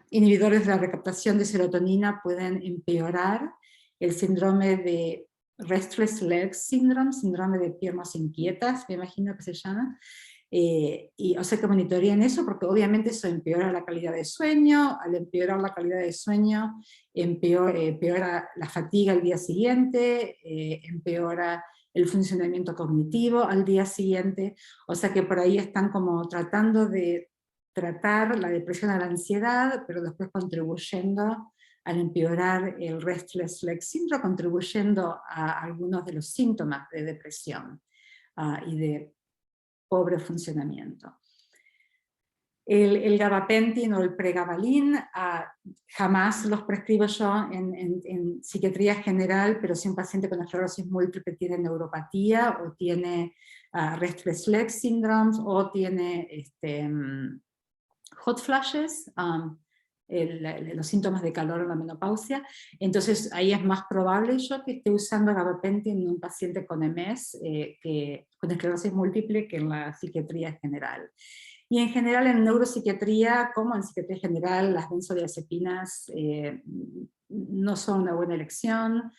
inhibidores de la recaptación de serotonina pueden empeorar el síndrome de Restless Legs Syndrome, síndrome de piernas inquietas, me imagino que se llama, o sea que monitoreen eso, porque obviamente eso empeora la calidad de sueño. Al empeorar la calidad de sueño, empeora la fatiga al día siguiente, empeora el funcionamiento cognitivo al día siguiente, o sea que por ahí están como tratando de tratar la depresión a la ansiedad, pero después contribuyendo al empeorar el Restless Leg Syndrome, contribuyendo a algunos de los síntomas de depresión y de pobre funcionamiento. El gabapentin o el pregabalin jamás los prescribo yo en psiquiatría general, pero si un paciente con esclerosis múltiple tiene neuropatía o tiene restless leg syndrome o tiene hot flashes, los síntomas de calor en la menopausia, entonces ahí es más probable yo que esté usando gabapentin en un paciente con MS, con esclerosis múltiple, que en la psiquiatría general. Y en general en neuropsiquiatría, como en psiquiatría general, las benzodiazepinas no son una buena elección,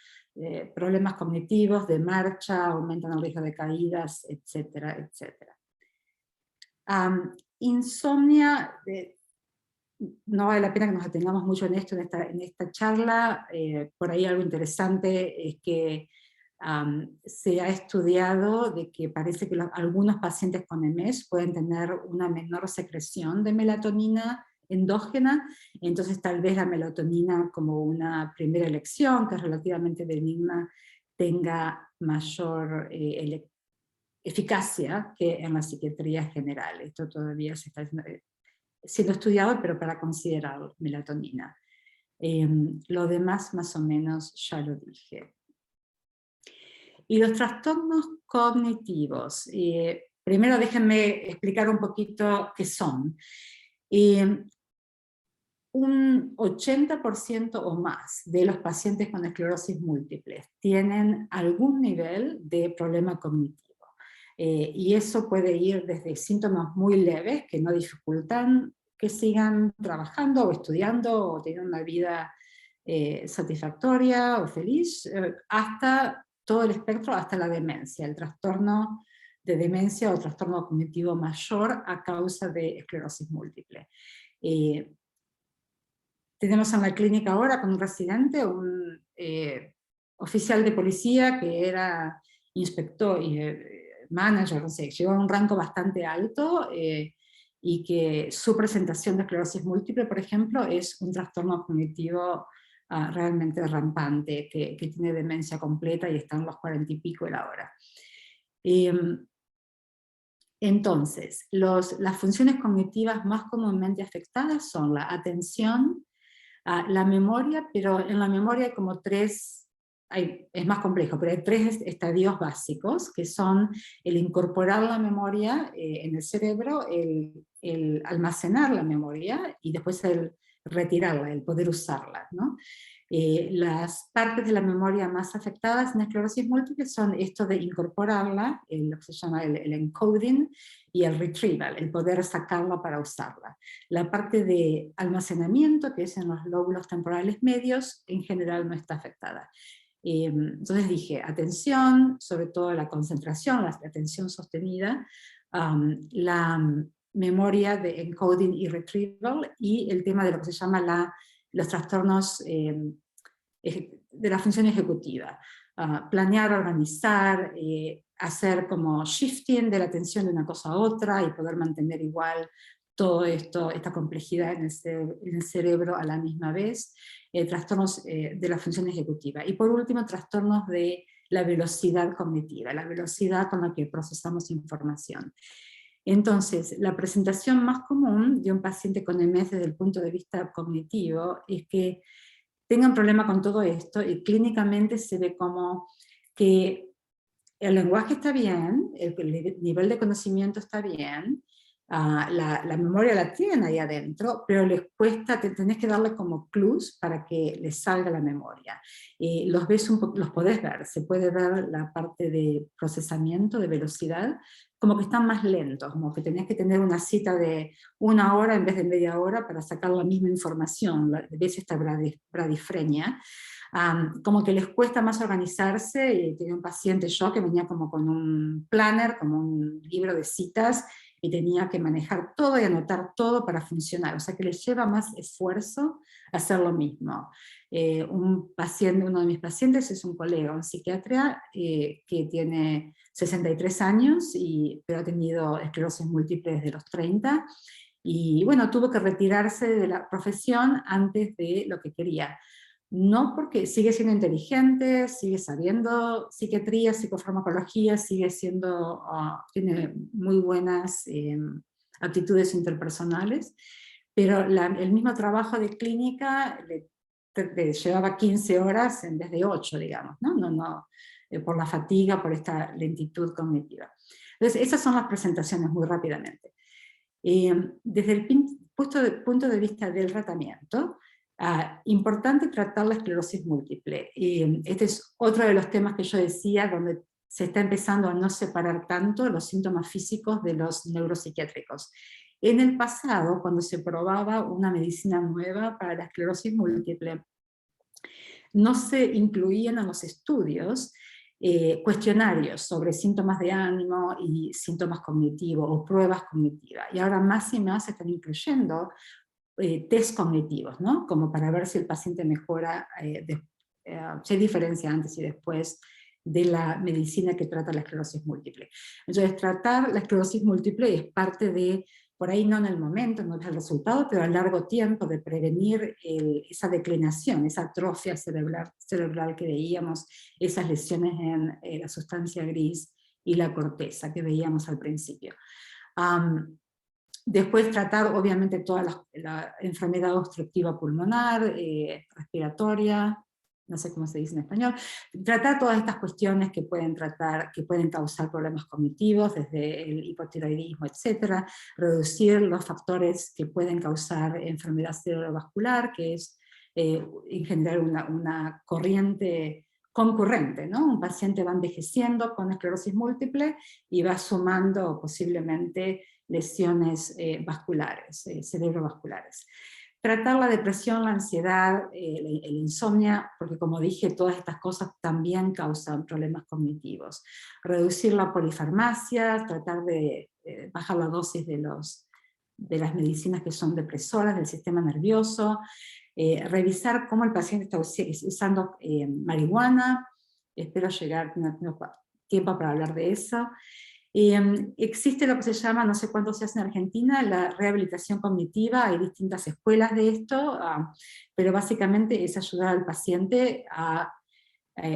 problemas cognitivos, de marcha, aumentan el riesgo de caídas, etcétera, etcétera. Insomnia, no vale la pena que nos detengamos mucho en esto, en esta charla. Por ahí algo interesante es que se ha estudiado de que parece que algunos pacientes con MS pueden tener una menor secreción de melatonina endógena, entonces tal vez la melatonina como una primera elección, que es relativamente benigna, tenga mayor eficacia que en la psiquiatría general. Esto todavía se está siendo estudiado, pero para considerar melatonina. Lo demás más o menos ya lo dije. Y los trastornos cognitivos. Primero déjenme explicar un poquito qué son. Un 80% o más de los pacientes con esclerosis múltiple tienen algún nivel de problema cognitivo. Y eso puede ir desde síntomas muy leves que no dificultan que sigan trabajando o estudiando o teniendo una vida satisfactoria o feliz, hasta todo el espectro, hasta la demencia, el trastorno de demencia o trastorno cognitivo mayor a causa de esclerosis múltiple. Tenemos en la clínica ahora con un residente, un oficial de policía que era inspector y manager, no sé, llegó a un rango bastante alto y que su presentación de esclerosis múltiple, por ejemplo, es un trastorno cognitivo realmente rampante, que tiene demencia completa y está en los 40 y pico de la hora. Entonces, las funciones cognitivas más comúnmente afectadas son la atención, la memoria, pero en la memoria hay como tres, es más complejo, pero hay tres estadios básicos, que son el incorporar la memoria en el cerebro, el almacenar la memoria y después el retirarla, el poder usarla, ¿no? Las partes de la memoria más afectadas en esclerosis múltiple son esto de incorporarla, lo que se llama el encoding, y el retrieval, el poder sacarla para usarla. La parte de almacenamiento, que es en los lóbulos temporales medios, en general no está afectada. Entonces dije, atención, sobre todo la concentración, la atención sostenida, la memoria de encoding y retrieval, y el tema de lo que se llama los trastornos de la función ejecutiva. Planear, organizar, hacer como shifting de la atención de una cosa a otra y poder mantener igual todo esto, esta complejidad en el cerebro a la misma vez, trastornos de la función ejecutiva. Y por último, trastornos de la velocidad cognitiva, la velocidad con la que procesamos información. Entonces, la presentación más común de un paciente con MS desde el punto de vista cognitivo es que tengan problema con todo esto y clínicamente se ve como que el lenguaje está bien, el nivel de conocimiento está bien, la memoria la tienen ahí adentro, pero les cuesta, tenés que darle como clues para que les salga la memoria. Los podés ver, se puede ver la parte de procesamiento, de velocidad, como que están más lentos, como que tenés que tener una cita de 1 hora en vez de media hora para sacar la misma información, ves esta bradifrenia. Como que les cuesta más organizarse, y tenía un paciente yo que venía como con un planner, como un libro de citas, y tenía que manejar todo y anotar todo para funcionar, o sea que les lleva más esfuerzo hacer lo mismo. Uno de mis pacientes es un colega, un psiquiatra que tiene 63 años, pero ha tenido esclerosis múltiple desde los 30, y bueno, tuvo que retirarse de la profesión antes de lo que quería. No, porque sigue siendo inteligente, sigue sabiendo psiquiatría, psicofarmacología, tiene muy buenas aptitudes interpersonales, pero el mismo trabajo de clínica le llevaba 15 horas en vez de 8, digamos, ¿no? Por la fatiga, por esta lentitud cognitiva. Entonces, esas son las presentaciones muy rápidamente. Desde el punto de vista del tratamiento, importante tratar la esclerosis múltiple. Este es otro de los temas que yo decía, donde se está empezando a no separar tanto los síntomas físicos de los neuropsiquiátricos. En el pasado, cuando se probaba una medicina nueva para la esclerosis múltiple, no se incluían en los estudios cuestionarios sobre síntomas de ánimo y síntomas cognitivos o pruebas cognitivas. Y ahora más y más se están incluyendo test cognitivos, ¿no? Como para ver si el paciente mejora, si hay diferencia antes y después de la medicina que trata la esclerosis múltiple. Entonces, tratar la esclerosis múltiple es parte de, por ahí no en el momento, no es el resultado, pero a largo tiempo de prevenir esa declinación, esa atrofia cerebral que veíamos, esas lesiones en la sustancia gris y la corteza que veíamos al principio. Después tratar obviamente toda la enfermedad obstructiva pulmonar, respiratoria, no sé cómo se dice en español, tratar todas estas cuestiones que pueden causar problemas cognitivos, desde el hipotiroidismo, etc. Reducir los factores que pueden causar enfermedad cerebrovascular, que es en general una corriente concurrente, ¿no? Un paciente va envejeciendo con esclerosis múltiple y va sumando posiblemente lesiones vasculares, cerebrovasculares. Tratar la depresión, la ansiedad, el insomnio, porque como dije, todas estas cosas también causan problemas cognitivos. Reducir la polifarmacia, tratar de bajar la dosis de las medicinas que son depresoras del sistema nervioso, revisar cómo el paciente está usando marihuana, espero llegar, no tengo tiempo para hablar de eso. Existe lo que se llama, no sé cuánto se hace en Argentina, la rehabilitación cognitiva, hay distintas escuelas de esto, pero básicamente es ayudar al paciente a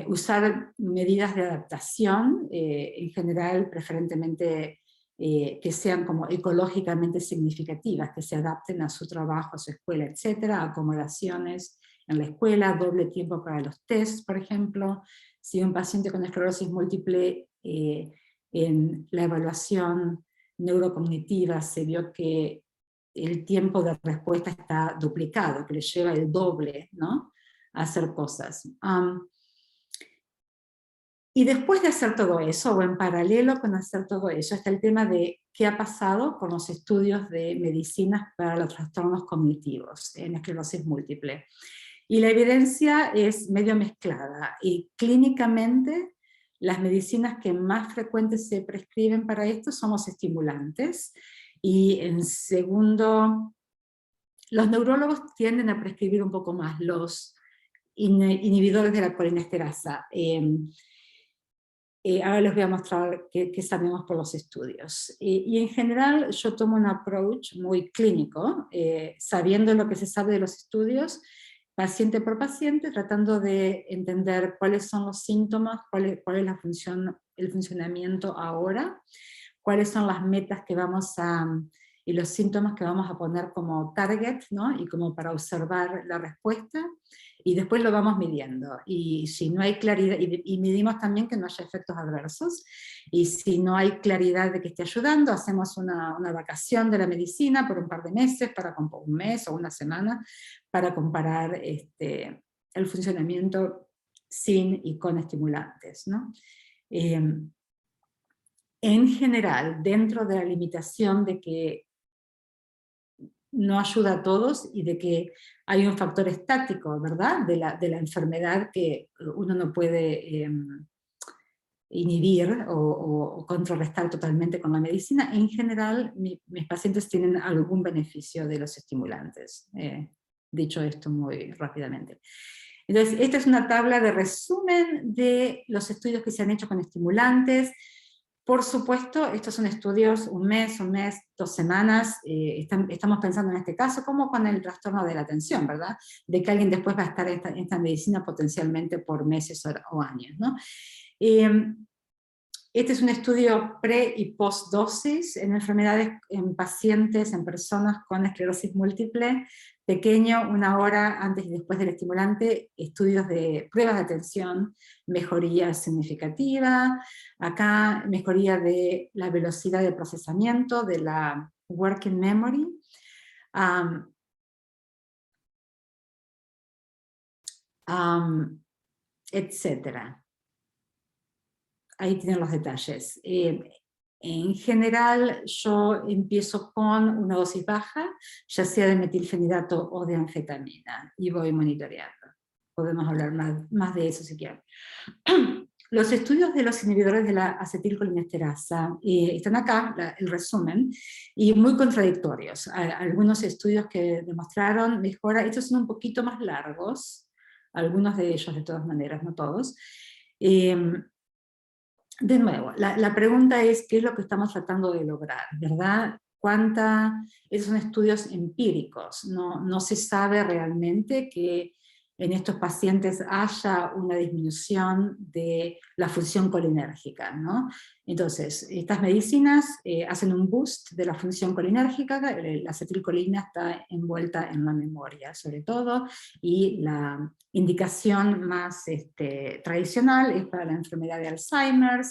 usar medidas de adaptación, en general preferentemente que sean como ecológicamente significativas, que se adapten a su trabajo, a su escuela, etc., acomodaciones en la escuela, doble tiempo para los tests, por ejemplo. Si un paciente con esclerosis múltiple en la evaluación neurocognitiva se vio que el tiempo de respuesta está duplicado, que le lleva el doble, ¿no?, a hacer cosas. Y después de hacer todo eso, o en paralelo con hacer todo eso, está el tema de qué ha pasado con los estudios de medicinas para los trastornos cognitivos en esclerosis múltiple. Y la evidencia es medio mezclada, y clínicamente las medicinas que más frecuentes se prescriben para esto son los estimulantes, y en segundo, los neurólogos tienden a prescribir un poco más los inhibidores de la colinesterasa. Ahora les voy a mostrar qué sabemos por los estudios. Y en general yo tomo un approach muy clínico, sabiendo lo que se sabe de los estudios, paciente por paciente, tratando de entender cuáles son los síntomas, cuál es el funcionamiento ahora, cuáles son las metas que y los síntomas que vamos a poner como target, ¿no?, y como para observar la respuesta, y después lo vamos midiendo, y si no hay claridad, y medimos también que no haya efectos adversos, y si no hay claridad de que esté ayudando, hacemos una vacación de la medicina por un par de meses, un mes o una semana, para comparar el funcionamiento sin y con estimulantes, ¿no? En general, dentro de la limitación de que no ayuda a todos y de que hay un factor estático, ¿verdad?, de la enfermedad que uno no puede inhibir o contrarrestar totalmente con la medicina. En general, mis pacientes tienen algún beneficio de los estimulantes, dicho esto muy rápidamente. Entonces, esta es una tabla de resumen de los estudios que se han hecho con estimulantes. Por supuesto, estos son estudios un mes, 2 semanas, estamos pensando en este caso como con el trastorno de la atención, ¿verdad?, de que alguien después va a estar en esta medicina potencialmente por meses o años, ¿no? Este es un estudio pre- y post-dosis en enfermedades en pacientes, en personas con esclerosis múltiple, pequeño, 1 hora antes y después del estimulante, estudios de pruebas de atención, mejoría significativa, acá mejoría de la velocidad de procesamiento, de la working memory, etcétera. Ahí tienen los detalles. En general, yo empiezo con una dosis baja, ya sea de metilfenidato o de anfetamina, y voy monitoreando. Podemos hablar más de eso si quieren. Los estudios de los inhibidores de la acetilcolinesterasa están acá, el resumen, y muy contradictorios. Algunos estudios que demostraron mejora, estos son un poquito más largos, algunos de ellos de todas maneras, no todos. De nuevo, la pregunta es qué es lo que estamos tratando de lograr, ¿verdad? Esos son estudios empíricos, no se sabe realmente que en estos pacientes haya una disminución de la función colinérgica, ¿no? Entonces, estas medicinas hacen un boost de la función colinérgica, la acetilcolina está envuelta en la memoria, sobre todo, y la indicación más tradicional es para la enfermedad de Alzheimer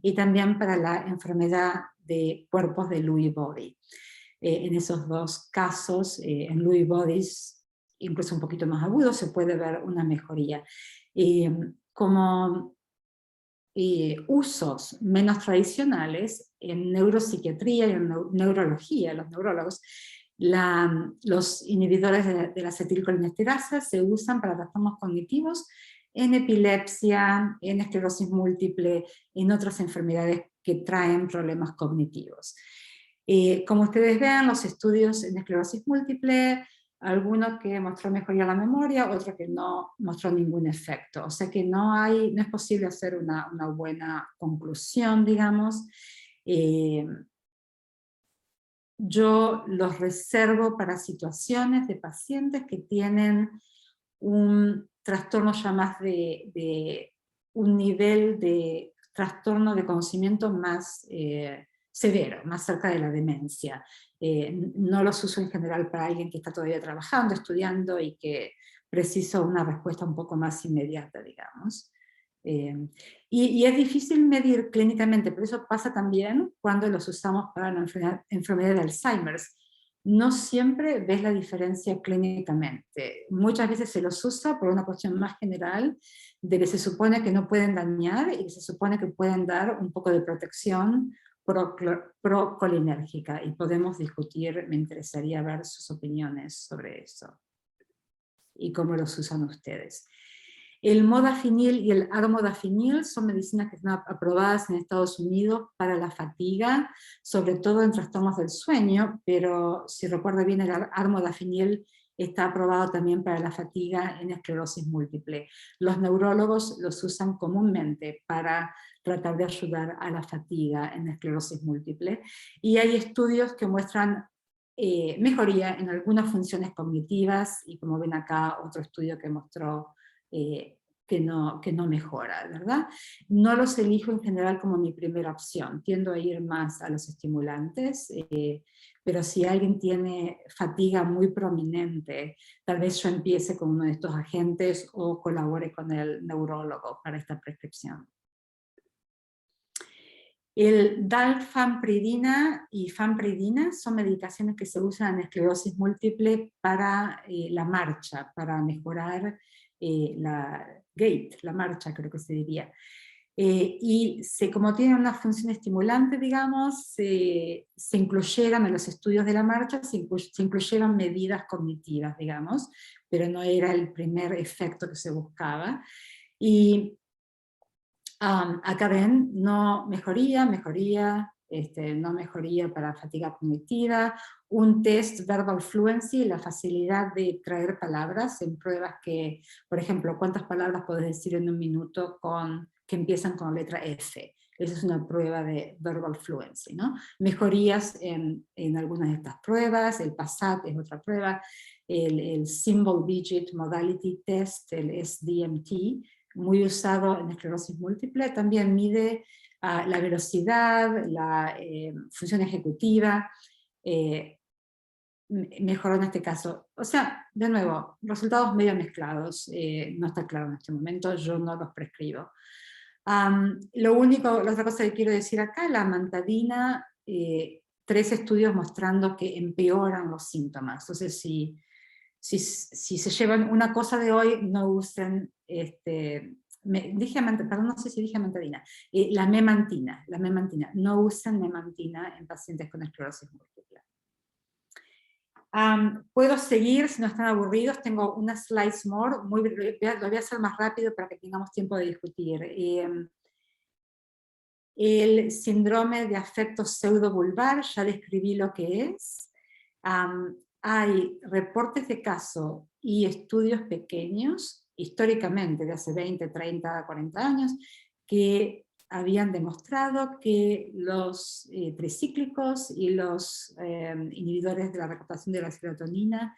y también para la enfermedad de cuerpos de Lewy body. En esos dos casos, en Lewy bodies, incluso un poquito más agudo, se puede ver una mejoría. Como usos menos tradicionales, en neuropsiquiatría y en neurología, los neurólogos, los inhibidores de la acetilcolinesterasa se usan para trastornos cognitivos en epilepsia, en esclerosis múltiple, en otras enfermedades que traen problemas cognitivos. Como ustedes ven, los estudios en esclerosis múltiple, algunos que mostró mejoría en la memoria, otros que no mostró ningún efecto. O sea que no es posible hacer una buena conclusión, digamos. Yo los reservo para situaciones de pacientes que tienen un trastorno ya más de un nivel de trastorno de conocimiento más severo, más cerca de la demencia. No los uso en general para alguien que está todavía trabajando, estudiando y que precisa una respuesta un poco más inmediata, digamos. Y es difícil medir clínicamente, pero eso pasa también cuando los usamos para la enfermedad de Alzheimer. No siempre ves la diferencia clínicamente. Muchas veces se los usa por una cuestión más general, de que se supone que no pueden dañar y que se supone que pueden dar un poco de protección procolinérgica, y podemos discutir, me interesaría ver sus opiniones sobre eso y cómo los usan ustedes. El modafinil y el armodafinil son medicinas que están aprobadas en Estados Unidos para la fatiga, sobre todo en trastornos del sueño, pero si recuerda bien, el armodafinil está aprobado también para la fatiga en esclerosis múltiple. Los neurólogos los usan comúnmente para tratar de ayudar a la fatiga en esclerosis múltiple, y hay estudios que muestran mejoría en algunas funciones cognitivas, y como ven acá, otro estudio que mostró que no mejora, ¿verdad? No los elijo en general como mi primera opción, tiendo a ir más a los estimulantes, pero si alguien tiene fatiga muy prominente, tal vez yo empiece con uno de estos agentes o colabore con el neurólogo para esta prescripción. El dalfampridina y fampridina son medicaciones que se usan en esclerosis múltiple para la marcha, para mejorar la gait, la marcha creo que se diría. Y como tienen una función estimulante, digamos, se incluyeron en los estudios de la marcha, se incluyeron medidas cognitivas, digamos, pero no era el primer efecto que se buscaba. Y acá ven, no mejoría, no mejoría para fatiga cognitiva, un test verbal fluency, la facilidad de traer palabras en pruebas que, por ejemplo, ¿cuántas palabras puedes decir en un minuto que empiezan con la letra F? Esa es una prueba de verbal fluency, ¿no? Mejorías en algunas de estas pruebas, el PASAT es otra prueba, el Symbol Digit Modality Test, el SDMT, muy usado en esclerosis múltiple, también mide la velocidad, la función ejecutiva, mejoró en este caso. O sea, de nuevo, resultados medio mezclados, no está claro en este momento, yo no los prescribo. La otra cosa que quiero decir acá, la amantadina, 3 estudios mostrando que empeoran los síntomas. Entonces, si se llevan una cosa de hoy, no usen, perdón, no sé si dije amantadina, la memantina, no usen memantina en pacientes con esclerosis múltiple. Puedo seguir si no están aburridos, tengo unas slides more, lo voy a hacer más rápido para que tengamos tiempo de discutir. El síndrome de afecto pseudovulvar, ya describí lo que es. Hay reportes de caso y estudios pequeños, históricamente de hace 20, 30, 40 años, que habían demostrado que los tricíclicos y los inhibidores de la recaptación de la serotonina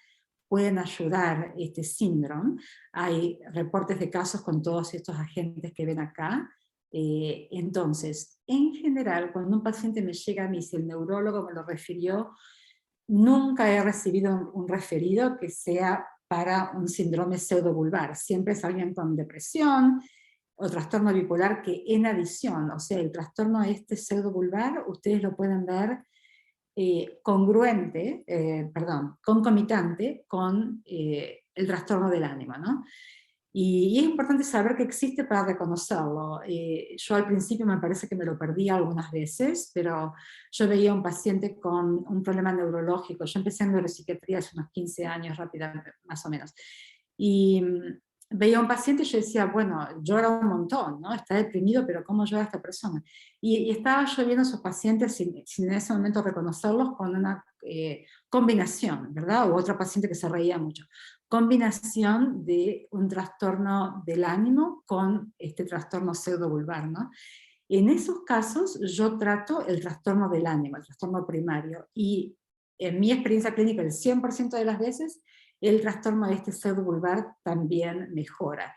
pueden ayudar a este síndrome. Hay reportes de casos con todos estos agentes que ven acá. Entonces, en general, cuando un paciente me llega a mí, si el neurólogo me lo refirió, nunca he recibido un referido que sea para un síndrome pseudovulvar. Siempre es alguien con depresión o trastorno bipolar que en adición, o sea, el trastorno pseudovulvar, ustedes lo pueden ver concomitante con el trastorno del ánimo, ¿no? Y es importante saber que existe para reconocerlo. Yo al principio me parece que me lo perdí algunas veces, pero yo veía a un paciente con un problema neurológico. Yo empecé en neuropsiquiatría hace unos 15 años, rápidamente, más o menos. Y veía a un paciente y yo decía, bueno, llora un montón, ¿no? Está deprimido, pero ¿cómo llora esta persona? Y estaba yo viendo a esos pacientes sin en ese momento reconocerlos con una combinación, ¿verdad? O otro paciente que se reía mucho. Combinación de un trastorno del ánimo con este trastorno pseudovulvar, ¿no? En esos casos yo trato el trastorno del ánimo, el trastorno primario, y en mi experiencia clínica el 100% de las veces el trastorno de pseudovulvar también mejora.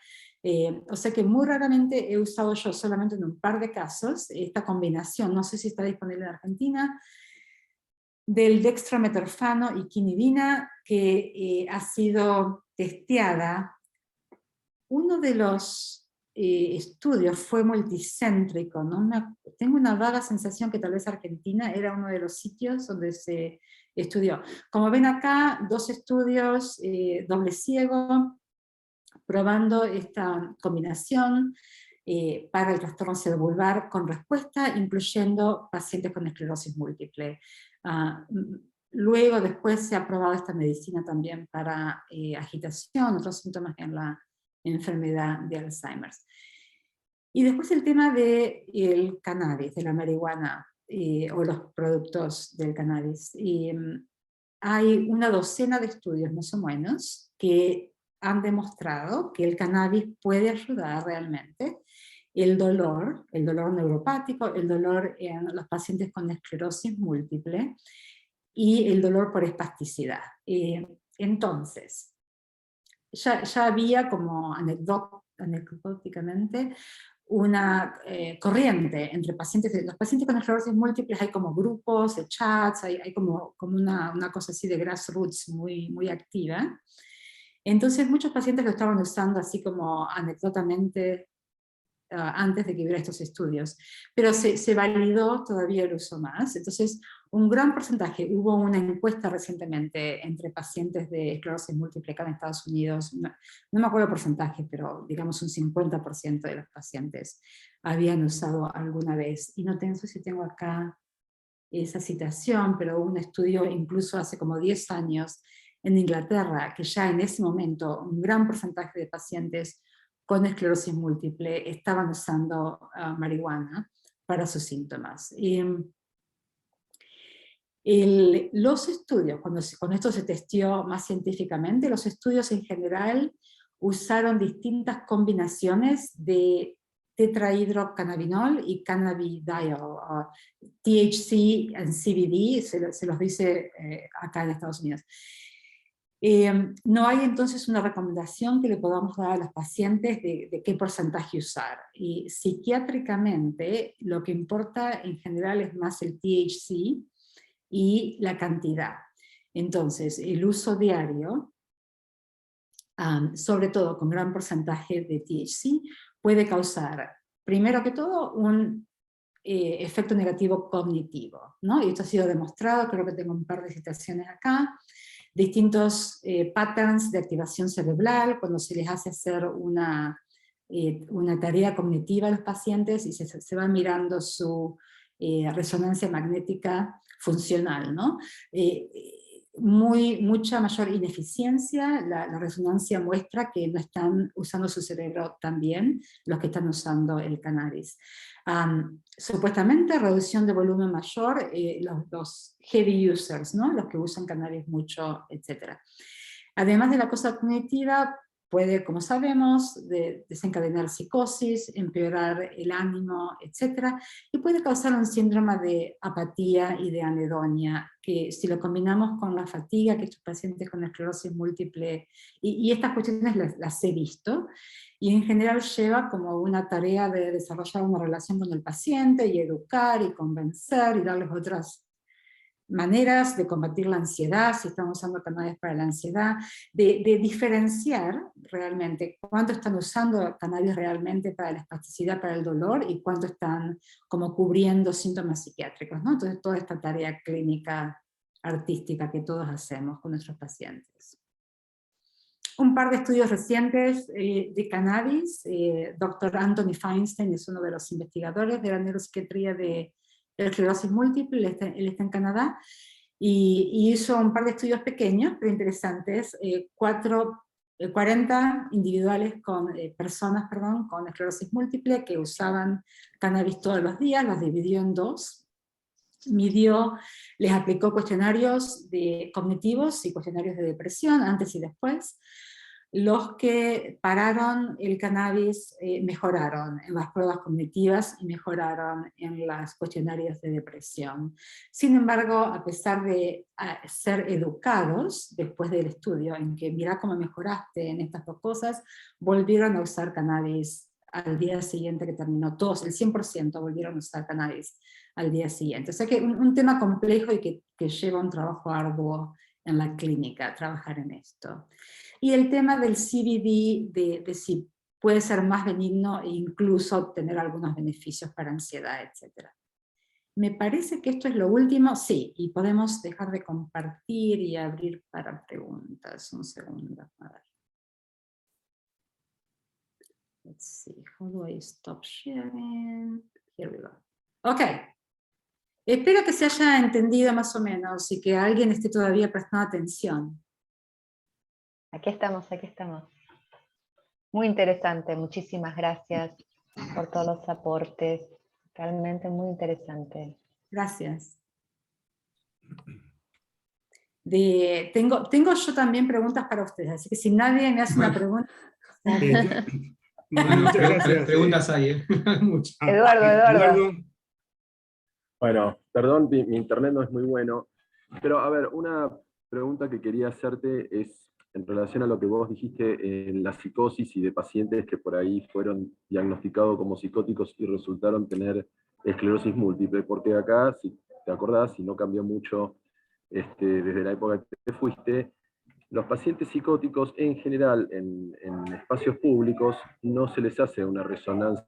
O sea que muy raramente he usado yo solamente en un par de casos esta combinación, no sé si está disponible en Argentina, del dextrometorfano y quinidina, que ha sido testeada. Uno de los estudios fue multicéntrico, ¿no? Tengo una vaga sensación que tal vez Argentina era uno de los sitios donde se estudió. Como ven acá, 2 estudios doble ciego, probando esta combinación para el trastorno pseudovulvar con respuesta, incluyendo pacientes con esclerosis múltiple. Luego, después se ha probado esta medicina también para agitación, otros síntomas en la enfermedad de Alzheimer. Y después el tema del cannabis, de la marihuana, o los productos del cannabis. Hay una docena de estudios más o menos que han demostrado que el cannabis puede ayudar realmente el dolor neuropático, el dolor en los pacientes con esclerosis múltiple y el dolor por espasticidad. Entonces, ya había como anecdóticamente una corriente entre los pacientes con esclerosis múltiples, hay como grupos, chats, hay como una cosa así de grassroots muy activa. Entonces muchos pacientes lo estaban usando así como anecdóticamente antes de que hubiera estos estudios, pero se validó todavía el uso más. Entonces un gran porcentaje, hubo una encuesta recientemente entre pacientes de esclerosis múltiple acá en Estados Unidos, no me acuerdo el porcentaje, pero digamos un 50% de los pacientes habían usado alguna vez, y no sé si tengo acá esa citación, pero un estudio incluso hace como 10 años en Inglaterra, que ya en ese momento un gran porcentaje de pacientes con esclerosis múltiple estaban usando marihuana para sus síntomas. Los estudios, cuando esto se testeó más científicamente, los estudios en general usaron distintas combinaciones de tetrahidrocannabinol y cannabidiol, THC y CBD, se los dice acá en Estados Unidos. No hay entonces una recomendación que le podamos dar a los pacientes de qué porcentaje usar. Y psiquiátricamente lo que importa en general es más el THC y la cantidad. Entonces, el uso diario, sobre todo con gran porcentaje de THC, puede causar, primero que todo, un efecto negativo cognitivo, ¿no? Y esto ha sido demostrado, creo que tengo un par de citaciones acá, distintos patterns de activación cerebral, cuando se les hace hacer una tarea cognitiva a los pacientes y se va mirando su resonancia magnética funcional, ¿no? Mucha mayor ineficiencia, la resonancia muestra que no están usando su cerebro tan bien los que están usando el cannabis. Supuestamente reducción de volumen mayor, los heavy users, ¿no? Los que usan cannabis mucho, etc. Además de la cosa cognitiva, puede, como sabemos, desencadenar psicosis, empeorar el ánimo, etc. Y puede causar un síndrome de apatía y de anedonia, que si lo combinamos con la fatiga que estos pacientes con esclerosis múltiple, y estas cuestiones las he visto, y en general lleva como una tarea de desarrollar una relación con el paciente, y educar, y convencer, y darles otras maneras de combatir la ansiedad, si están usando cannabis para la ansiedad, de diferenciar realmente cuánto están usando cannabis realmente para la espasticidad, para el dolor, y cuánto están como cubriendo síntomas psiquiátricos, ¿no? Entonces toda esta tarea clínica artística que todos hacemos con nuestros pacientes. Un par de estudios recientes de cannabis, Dr. Anthony Feinstein es uno de los investigadores de la neuropsiquiatría de esclerosis múltiple, él está en Canadá, y hizo un par de estudios pequeños, pero interesantes, 40 individuales personas con esclerosis múltiple que usaban cannabis todos los días, los dividió en dos, les aplicó cuestionarios cognitivos y cuestionarios de depresión, antes y después. Los que pararon el cannabis mejoraron en las pruebas cognitivas y mejoraron en los cuestionarios de depresión. Sin embargo, a pesar de ser educados después del estudio, en que mira cómo mejoraste en estas dos cosas, volvieron a usar cannabis al día siguiente que terminó, todos, el 100% volvieron a usar cannabis al día siguiente. O sea que un tema complejo y que lleva un trabajo arduo en la clínica, trabajar en esto. Y el tema del CBD, de si puede ser más benigno e incluso tener algunos beneficios para ansiedad, etc. Me parece que esto es lo último, sí, y podemos dejar de compartir y abrir para preguntas. Un segundo, a ver. Let's see, how do I stop sharing? Here we go. Ok. Espero que se haya entendido más o menos y que alguien esté todavía prestando atención. Aquí estamos, aquí estamos. Muy interesante, muchísimas gracias por todos los aportes. Realmente muy interesante. Gracias. Tengo yo también preguntas para ustedes, así que si nadie me hace una pregunta... Muchas gracias. Preguntas hay, muchas. Eduardo. Bueno, perdón, mi internet no es muy bueno, pero a ver, una pregunta que quería hacerte es en relación a lo que vos dijiste en la psicosis y de pacientes que por ahí fueron diagnosticados como psicóticos y resultaron tener esclerosis múltiple, porque acá, si te acordás, si no cambió mucho desde la época que te fuiste, los pacientes psicóticos en general en espacios públicos no se les hace una resonancia,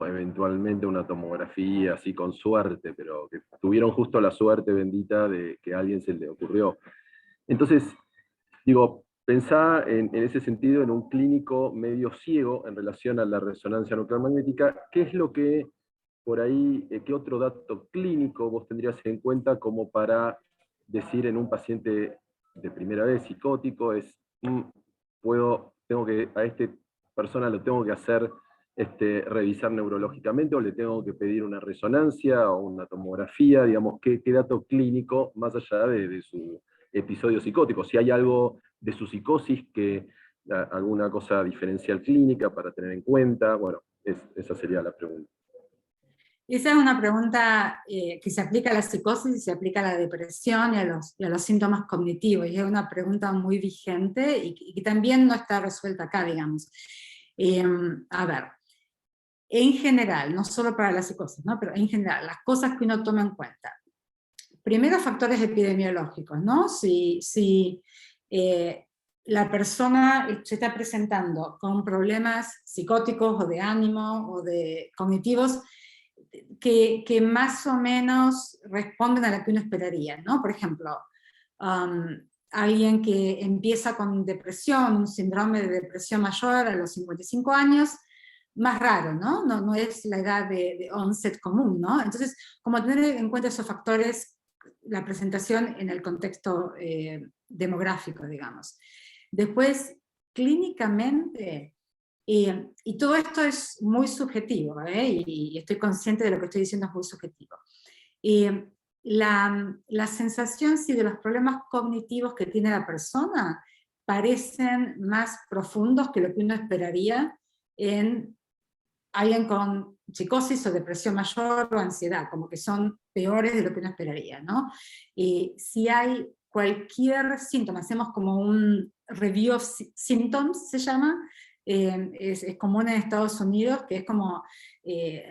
o eventualmente una tomografía, así con suerte, pero que tuvieron justo la suerte bendita de que a alguien se le ocurrió. Entonces, digo, pensá en ese sentido en un clínico medio ciego en relación a la resonancia nuclear magnética. ¿Qué es lo que, por ahí, qué otro dato clínico vos tendrías en cuenta como para decir en un paciente de primera vez psicótico, a esta persona lo tengo que hacer revisar neurológicamente, o le tengo que pedir una resonancia o una tomografía, digamos, qué dato clínico, más allá de su episodio psicótico, si hay algo de su psicosis, alguna cosa diferencial clínica para tener en cuenta? Bueno, esa sería la pregunta. Esa es una pregunta que se aplica a la psicosis y se aplica a la depresión y a los síntomas cognitivos, y es una pregunta muy vigente y que también no está resuelta acá, digamos. A ver, en general, no solo para la psicosis, ¿no? Pero en general, las cosas que uno toma en cuenta. Primero, factores epidemiológicos, ¿no? Si la persona se está presentando con problemas psicóticos o de ánimo o de cognitivos que más o menos responden a lo que uno esperaría, ¿no? Por ejemplo, alguien que empieza con depresión, un síndrome de depresión mayor a los 55 años, más raro, ¿no? No es la edad de onset común, ¿no? Entonces, como tener en cuenta esos factores, la presentación en el contexto demográfico, digamos. Después, clínicamente, y todo esto es muy subjetivo, y estoy consciente de lo que estoy diciendo es muy subjetivo. La sensación, sí, de los problemas cognitivos que tiene la persona parecen más profundos que lo que uno esperaría en alguien con psicosis o depresión mayor o ansiedad, como que son peores de lo que uno esperaría, ¿no? Si hay cualquier síntoma, hacemos como un review of symptoms, se llama, es común en Estados Unidos, que es como,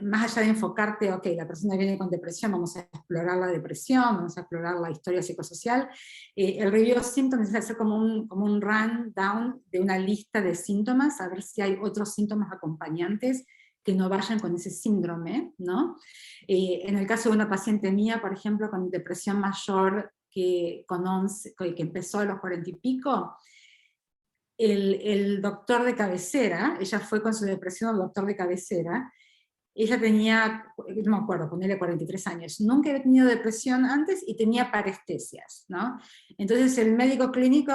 más allá de enfocarte, ok, la persona viene con depresión, vamos a explorar la depresión, vamos a explorar la historia psicosocial, el review of symptoms es hacer como un rundown de una lista de síntomas, a ver si hay otros síntomas acompañantes que no vayan con ese síndrome, ¿no? En el caso de una paciente mía, por ejemplo, con depresión mayor, que empezó a los 40 y pico, el doctor de cabecera, ella fue con su depresión al doctor de cabecera, ella tenía, no me acuerdo, ponerle 43 años, nunca había tenido depresión antes y tenía parestesias, ¿no? Entonces el médico clínico,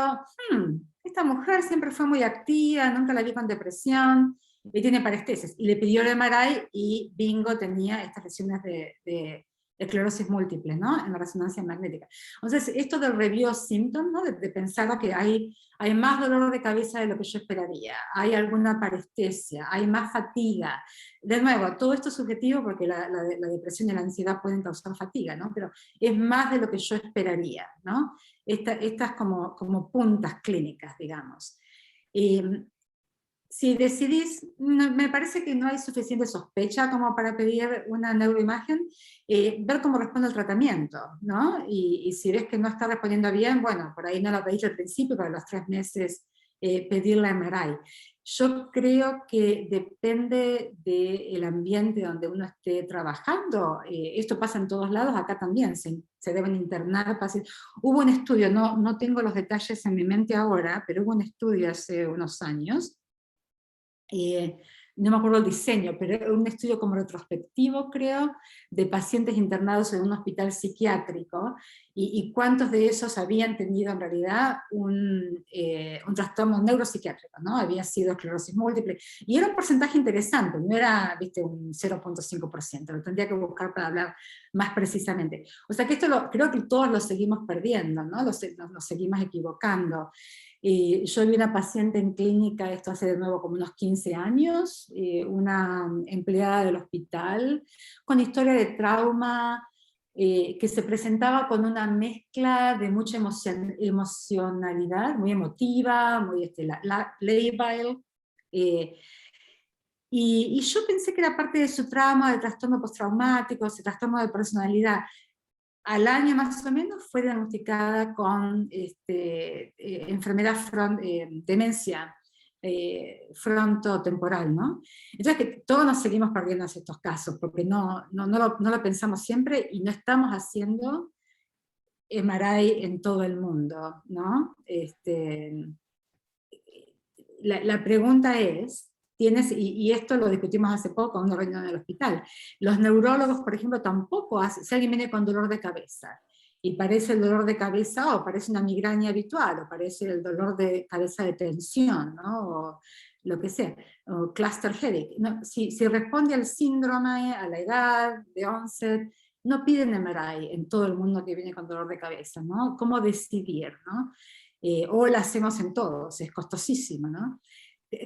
esta mujer siempre fue muy activa, nunca la vi con depresión, y tiene parestesias, y le pidió el MRI y bingo, tenía estas lesiones de esclerosis múltiple, ¿no? En la resonancia magnética. Entonces, esto del review of symptoms, ¿no? De pensar que hay más dolor de cabeza de lo que yo esperaría, hay alguna parestesia, hay más fatiga. De nuevo, todo esto es subjetivo porque la depresión y la ansiedad pueden causar fatiga, ¿no? Pero es más de lo que yo esperaría, ¿no? Estas como puntas clínicas, digamos. Si decidís, me parece que no hay suficiente sospecha como para pedir una neuroimagen, ver cómo responde el tratamiento, ¿no? Y si ves que no está respondiendo bien, bueno, por ahí no lo pedís al principio, pero a los 3 meses pedir la MRI. Yo creo que depende del ambiente donde uno esté trabajando, esto pasa en todos lados, acá también se deben internar pacientes. Hubo un estudio, no tengo los detalles en mi mente ahora, pero hubo un estudio hace unos años, no me acuerdo el diseño, pero era un estudio como retrospectivo, creo, de pacientes internados en un hospital psiquiátrico, y cuántos de esos habían tenido en realidad un trastorno neuropsiquiátrico, ¿no? Había sido esclerosis múltiple, y era un porcentaje interesante, no era, viste, un 0.5%, lo tendría que buscar para hablar más precisamente. O sea que esto creo que todos lo seguimos perdiendo, ¿no? Nos seguimos equivocando. Yo vi una paciente en clínica, esto hace de nuevo como unos 15 años, una empleada del hospital, con historia de trauma, que se presentaba con una mezcla de mucha emocionalidad, muy emotiva, muy labile, y yo pensé que era parte de su trauma, de trastorno postraumático, ese trastorno de personalidad. Al año más o menos fue diagnosticada con enfermedad, demencia frontotemporal, ¿no? Entonces que todos nos seguimos perdiendo en estos casos, porque no lo pensamos siempre y no estamos haciendo MRI en todo el mundo, ¿no? La pregunta es, y esto lo discutimos hace poco en una reunión del hospital, los neurólogos, por ejemplo, tampoco hacen, si alguien viene con dolor de cabeza, y parece el dolor de cabeza, o parece una migraña habitual, o parece el dolor de cabeza de tensión, ¿no? O lo que sea, o cluster headache, ¿no? Si responde al síndrome, a la edad de onset, no piden MRI en todo el mundo que viene con dolor de cabeza, ¿no? ¿Cómo decidir, no? O la hacemos en todos, es costosísimo, ¿no?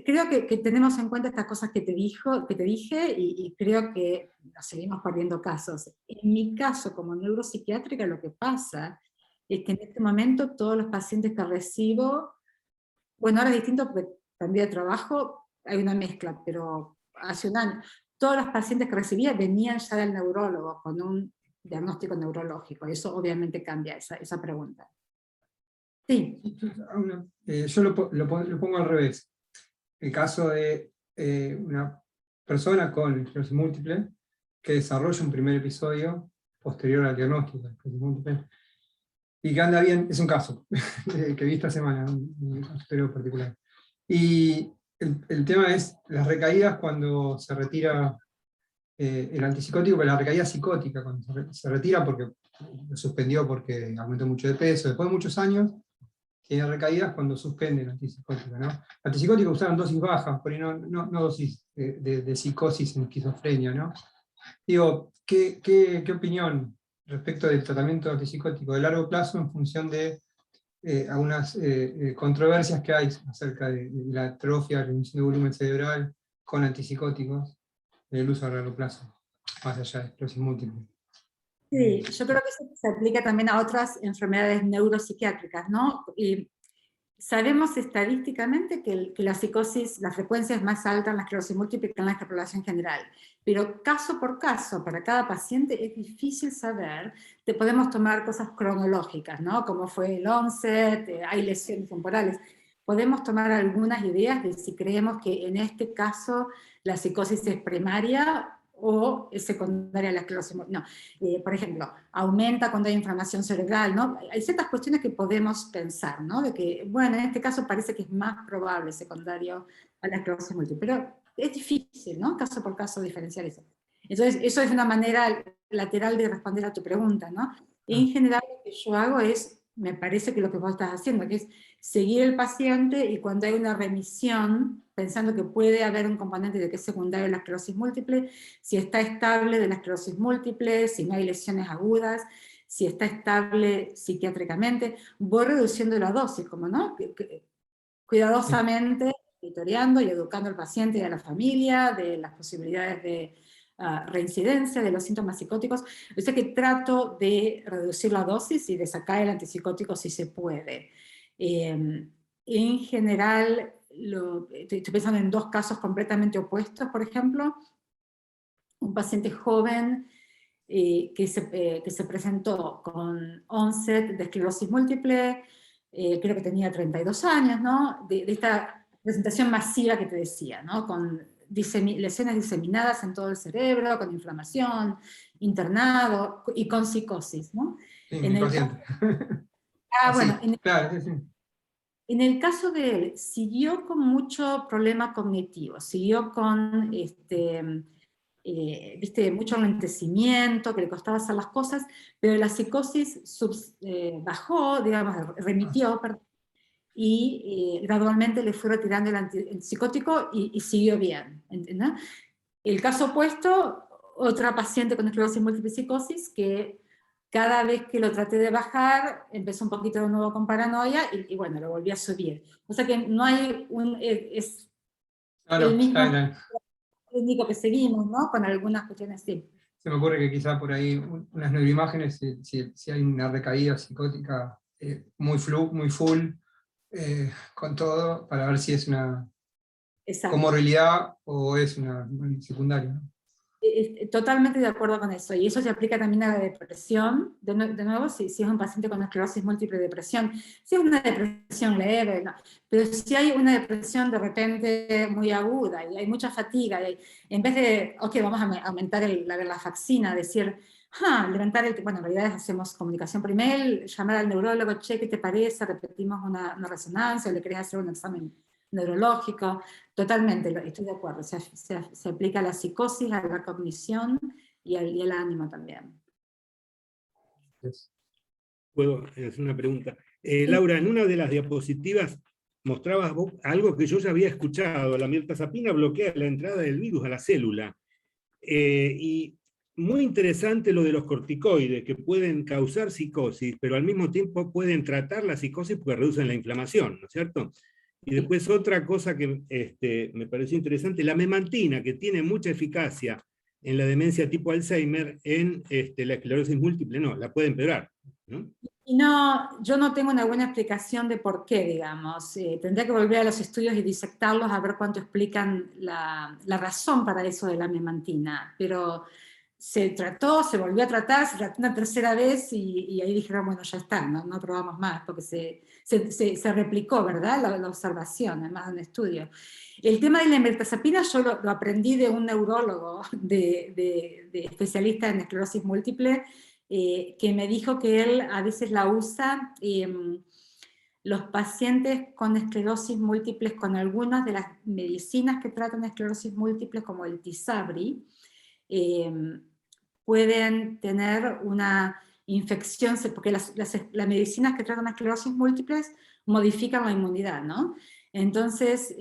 Creo que tenemos en cuenta estas cosas que te dije, y creo que seguimos perdiendo casos. En mi caso, como neuropsiquiátrica, lo que pasa es que en este momento todos los pacientes que recibo, bueno, ahora es distinto porque cambié de trabajo, hay una mezcla, pero hace un año, todos los pacientes que recibía venían ya del neurólogo con un diagnóstico neurológico, y eso obviamente cambia esa pregunta. Sí. Yo lo pongo al revés. El caso de una persona con esclerosis múltiple que desarrolla un primer episodio posterior al diagnóstico de esclerosis múltiple y que anda bien, es un caso que vi esta semana, un consultorio particular. Y el tema es las recaídas cuando se retira el antipsicótico, pero la recaída psicótica, cuando se retira porque lo suspendió porque aumentó mucho de peso, después de muchos años, tiene recaídas cuando suspende el antipsicótico, ¿no? Antipsicóticos usaron dosis bajas, por ahí no dosis de psicosis en esquizofrenia, ¿no? Digo, ¿qué opinión respecto del tratamiento antipsicótico de largo plazo en función de algunas controversias que hay acerca de la atrofia, la reducción de volumen cerebral con antipsicóticos, el uso a largo plazo, más allá de esclerosis múltiple? Sí, yo creo que eso se aplica también a otras enfermedades neuropsiquiátricas, ¿no? Y sabemos estadísticamente que la psicosis, la frecuencia es más alta en la esclerosis múltiple que en la población general, pero caso por caso, para cada paciente es difícil saber, podemos tomar cosas cronológicas, ¿no? Como fue el onset, hay lesiones temporales, podemos tomar algunas ideas de si creemos que en este caso la psicosis es primaria o es secundaria a la esclerosis múltiple. No, por ejemplo, aumenta cuando hay inflamación cerebral, ¿no? Hay ciertas cuestiones que podemos pensar, ¿no? De que, bueno, en este caso parece que es más probable secundario a la esclerosis múltiple, pero es difícil, ¿no? Caso por caso diferenciar eso. Entonces, eso es una manera lateral de responder a tu pregunta, ¿no? En general, lo que yo hago es, me parece que lo que vos estás haciendo, que es seguir el paciente y cuando hay una remisión, pensando que puede haber un componente de que es secundario a la esclerosis múltiple, si está estable de la esclerosis múltiple, si no hay lesiones agudas, si está estable psiquiátricamente, voy reduciendo la dosis, como no, cuidadosamente, monitoreando y educando al paciente y a la familia de las posibilidades de reincidencia de los síntomas psicóticos. O sea que trato de reducir la dosis y de sacar el antipsicótico si se puede. En general, estoy pensando en dos casos completamente opuestos, por ejemplo, un paciente joven que se presentó con onset de esclerosis múltiple, creo que tenía 32 años, ¿no? De esta presentación masiva que te decía, ¿no? Con lesiones diseminadas en todo el cerebro, con inflamación, internado y con psicosis, ¿no? Sí, en mi el paciente. bueno, Claro, sí. En el caso de él, siguió con mucho problema cognitivo, siguió con mucho enlentecimiento, que le costaba hacer las cosas, pero la psicosis bajó, digamos, remitió, perdón, y gradualmente le fue retirando el antipsicótico y siguió bien. ¿No? El caso opuesto, otra paciente con esclerosis múltiple y psicosis que cada vez que lo traté de bajar, empezó un poquito de nuevo con paranoia y bueno, lo volví a subir. O sea que no hay es Claro, el mismo claro. técnico que seguimos, ¿no? Con algunas cuestiones así. Se me ocurre que quizá por ahí unas neuroimágenes, si hay una recaída psicótica muy full, con todo, para ver si es una comorbilidad o es una secundaria, ¿no? Totalmente de acuerdo con eso, y eso se aplica también a la depresión, de nuevo, si es un paciente con esclerosis múltiple depresión, si es una depresión leve, no. Pero si hay una depresión de repente muy aguda, y hay mucha fatiga, y en vez de, ok, vamos a aumentar la faxina, decir, levantar bueno, en realidad hacemos comunicación por email, llamar al neurólogo, che, ¿qué te parece? Repetimos una resonancia, o le querés hacer un examen neurológico, totalmente, estoy de acuerdo, se aplica a la psicosis, a la cognición y al ánimo también. ¿Puedo hacer una pregunta? Laura, en una de las diapositivas mostrabas vos algo que yo ya había escuchado, la mirtazapina bloquea la entrada del virus a la célula, y muy interesante lo de los corticoides, que pueden causar psicosis, pero al mismo tiempo pueden tratar la psicosis porque reducen la inflamación, ¿no es cierto? Y después otra cosa que me pareció interesante, la memantina, que tiene mucha eficacia en la demencia tipo Alzheimer, en la esclerosis múltiple no, la puede empeorar, ¿no? Y no, yo no tengo una buena explicación de por qué, digamos. Tendría que volver a los estudios y disectarlos a ver cuánto explican la razón para eso de la memantina. Pero se trató, se volvió a tratar, se trató una tercera vez y ahí dijeron, bueno, ya está, no probamos más, porque se replicó, ¿verdad? La observación, además de un estudio. El tema de la mirtazapina yo lo aprendí de un neurólogo, de especialista en esclerosis múltiple, que me dijo que él a veces la usa los pacientes con esclerosis múltiples, con algunas de las medicinas que tratan esclerosis múltiples, como el Tysabri, pueden tener una infección, porque las medicinas que tratan esclerosis múltiples modifican la inmunidad, ¿no? Entonces,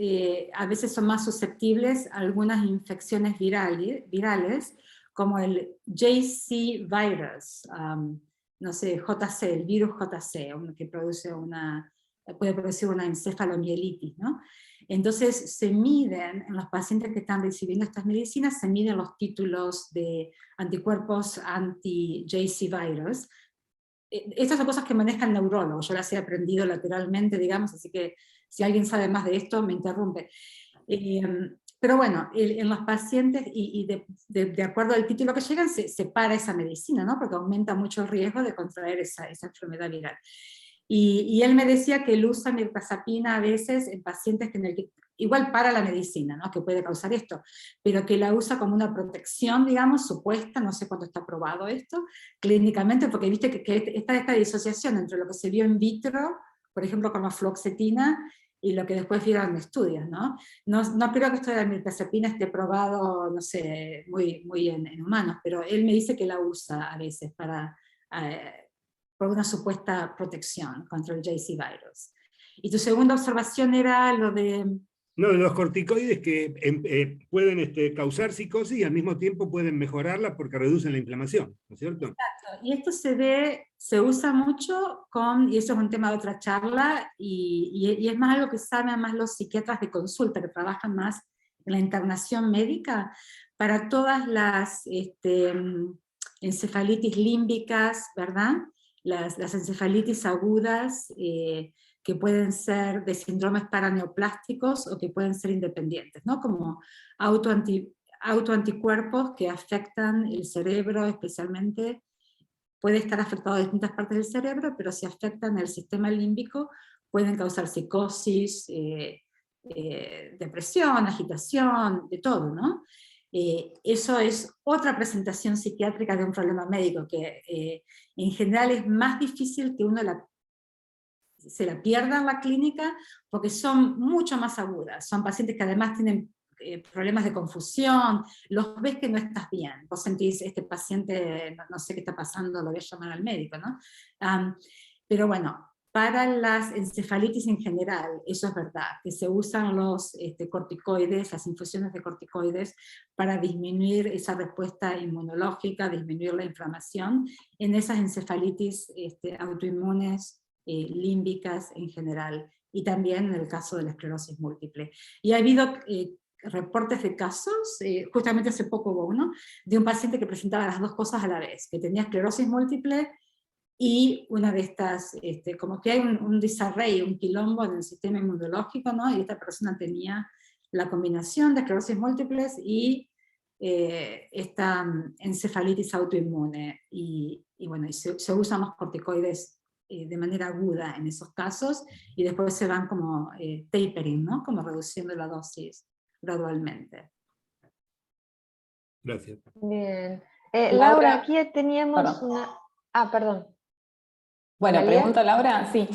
a veces son más susceptibles a algunas infecciones virales, como el JC virus, no sé, JC, el virus JC, que puede producir una encefalomielitis, ¿no? Entonces se miden, en los pacientes que están recibiendo estas medicinas, se miden los títulos de anticuerpos anti-JC virus. Estas son cosas que maneja el neurólogo, yo las he aprendido lateralmente, digamos, así que si alguien sabe más de esto, me interrumpe. Pero bueno, en los pacientes, y de acuerdo al título que llegan, se para esa medicina, ¿no? Porque aumenta mucho el riesgo de contraer esa enfermedad viral. Y él me decía que él usa mirtazapina a veces en pacientes que igual para la medicina, ¿no? Que puede causar esto, pero que la usa como una protección, digamos, supuesta, no sé cuánto está probado esto, clínicamente, porque viste que está esta disociación entre lo que se vio in vitro, por ejemplo con la fluoxetina, y lo que después vieron en estudios, ¿no? No creo que esto de la mirtazapina esté probado, no sé, muy en humanos, pero él me dice que la usa a veces por una supuesta protección contra el JC virus. Y tu segunda observación era lo de... No, los corticoides que pueden causar psicosis y al mismo tiempo pueden mejorarla porque reducen la inflamación, ¿no es cierto? Exacto, y esto se usa mucho y eso es un tema de otra charla, y es más algo que saben más los psiquiatras de consulta, que trabajan más en la internación médica, para todas las encefalitis límbicas, ¿verdad? Las encefalitis agudas, que pueden ser de síndromes paraneoplásticos o que pueden ser independientes, ¿no? Como autoanticuerpos que afectan el cerebro especialmente, puede estar afectado a distintas partes del cerebro, pero si afectan el sistema límbico pueden causar psicosis, depresión, agitación, de todo, ¿no? Eso es otra presentación psiquiátrica de un problema médico, que en general es más difícil que uno se la pierda en la clínica, porque son mucho más agudas, son pacientes que además tienen problemas de confusión, los ves que no estás bien, vos sentís, este paciente no sé qué está pasando, lo voy a llamar al médico, ¿no? Pero bueno, para las encefalitis en general, eso es verdad, que se usan los corticoides, las infusiones de corticoides, para disminuir esa respuesta inmunológica, disminuir la inflamación en esas encefalitis autoinmunes, límbicas en general, y también en el caso de la esclerosis múltiple. Y ha habido reportes de casos, justamente hace poco hubo uno, de un paciente que presentaba las dos cosas a la vez, que tenía esclerosis múltiple y una de estas, como que hay un disarray, un quilombo en el sistema inmunológico, ¿no? Y esta persona tenía la combinación de esclerosis múltiples y esta encefalitis autoinmune, y bueno, y se usan los corticoides de manera aguda en esos casos, y después se van como tapering, ¿no? Como reduciendo la dosis gradualmente. Gracias. Bien. Laura, aquí teníamos una... Ah, perdón. Bueno, ¿Analia? pregunta Laura, sí.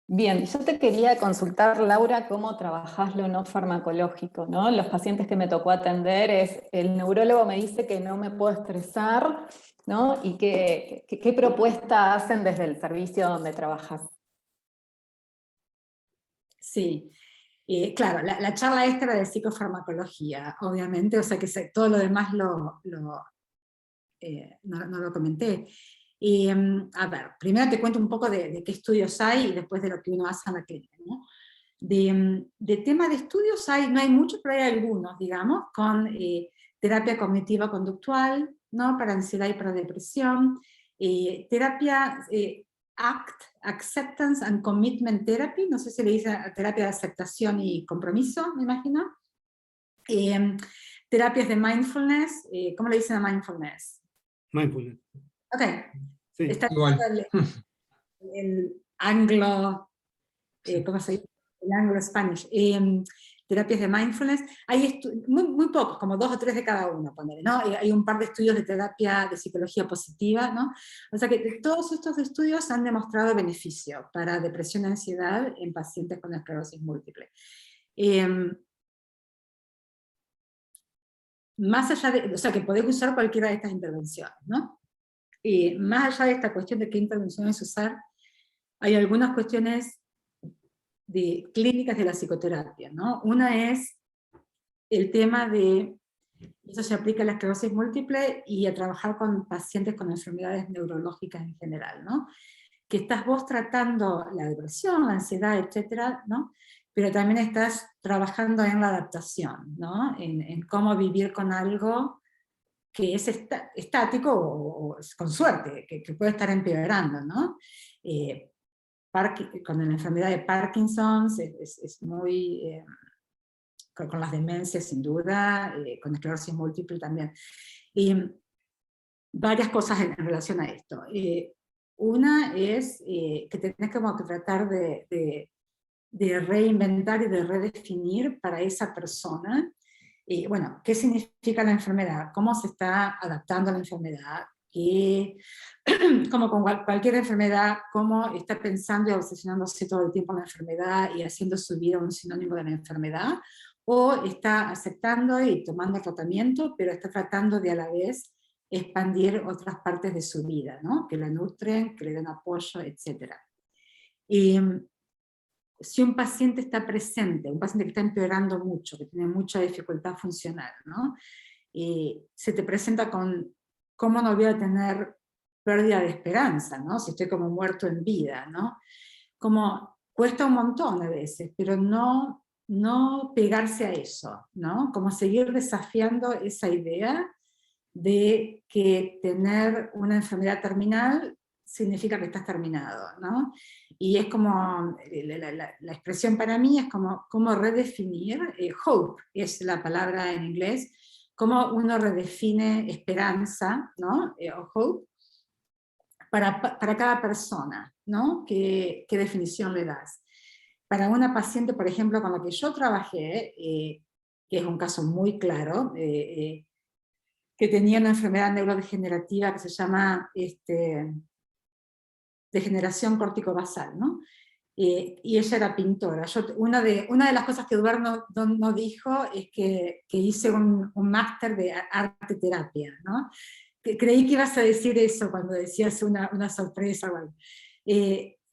Bien, yo te quería consultar, Laura, cómo trabajás lo no farmacológico, ¿no? Los pacientes que me tocó atender, el neurólogo me dice que no me puedo estresar, ¿no? Y qué propuesta hacen desde el servicio donde trabajas. Sí, claro, la charla esta era de psicofarmacología, obviamente, o sea que todo lo demás no lo comenté. A ver, primero te cuento un poco de qué estudios hay y después de lo que uno hace en la clínica, ¿no? De tema de estudios no hay muchos, pero hay algunos, digamos, con terapia cognitiva conductual, ¿no? Para ansiedad y para depresión, terapia Acceptance and Commitment Therapy, no sé si le dice terapia de aceptación y compromiso, me imagino. Terapias de mindfulness, ¿cómo le dicen a mindfulness? Mindfulness. Ok, Sí. está Igual. el anglo, ¿cómo se dice? El anglo-spanish. Terapias de mindfulness, hay muy pocos, como 2 o 3 de cada uno, ponele, ¿no? Hay un par de estudios de terapia de psicología positiva, ¿no? O sea que todos estos estudios han demostrado beneficio para depresión y ansiedad en pacientes con esclerosis múltiple. Más allá de, o sea que podés usar cualquiera de estas intervenciones, ¿no? Más allá de esta cuestión de qué intervenciones usar, hay algunas cuestiones de clínicas de la psicoterapia, ¿no? Una es el tema de, eso se aplica a la esclerosis múltiple y a trabajar con pacientes con enfermedades neurológicas en general, ¿no? Que estás vos tratando la depresión, la ansiedad, etcétera, ¿no? Pero también estás trabajando en la adaptación, ¿no? En cómo vivir con algo que es estático o con suerte, que puede estar empeorando, ¿no? Con la enfermedad de Parkinson es muy... con las demencias sin duda, con esclerosis múltiple también. Varias cosas en relación a esto. Una es que tenés como que tratar de reinventar y de redefinir para esa persona, bueno, qué significa la enfermedad, cómo se está adaptando a la enfermedad, como con cualquier enfermedad, cómo está pensando y obsesionándose todo el tiempo en la enfermedad y haciendo su vida un sinónimo de la enfermedad, o está aceptando y tomando tratamiento, pero está tratando de a la vez expandir otras partes de su vida, ¿no? Que la nutren, que le den apoyo, etc. Si un paciente está presente, un paciente que está empeorando mucho, que tiene mucha dificultad funcional, ¿no? Se te presenta con cómo no voy a tener pérdida de esperanza, ¿no? Si estoy como muerto en vida, ¿no? Como cuesta un montón a veces, pero no pegarse a eso, ¿no? Como seguir desafiando esa idea de que tener una enfermedad terminal significa que estás terminado, ¿no? Y es como, la expresión para mí es como redefinir, hope es la palabra en inglés, cómo uno redefine esperanza, ¿no? O hope, para cada persona, ¿no? ¿Qué definición le das? Para una paciente, por ejemplo, con la que yo trabajé, que es un caso muy claro, que tenía una enfermedad neurodegenerativa que se llama degeneración corticobasal, ¿no? Y ella era pintora. Una de las cosas que Eduardo no dijo es que hice un máster de arte terapia, ¿no? Creí que ibas a decir eso cuando decías una sorpresa. Bueno.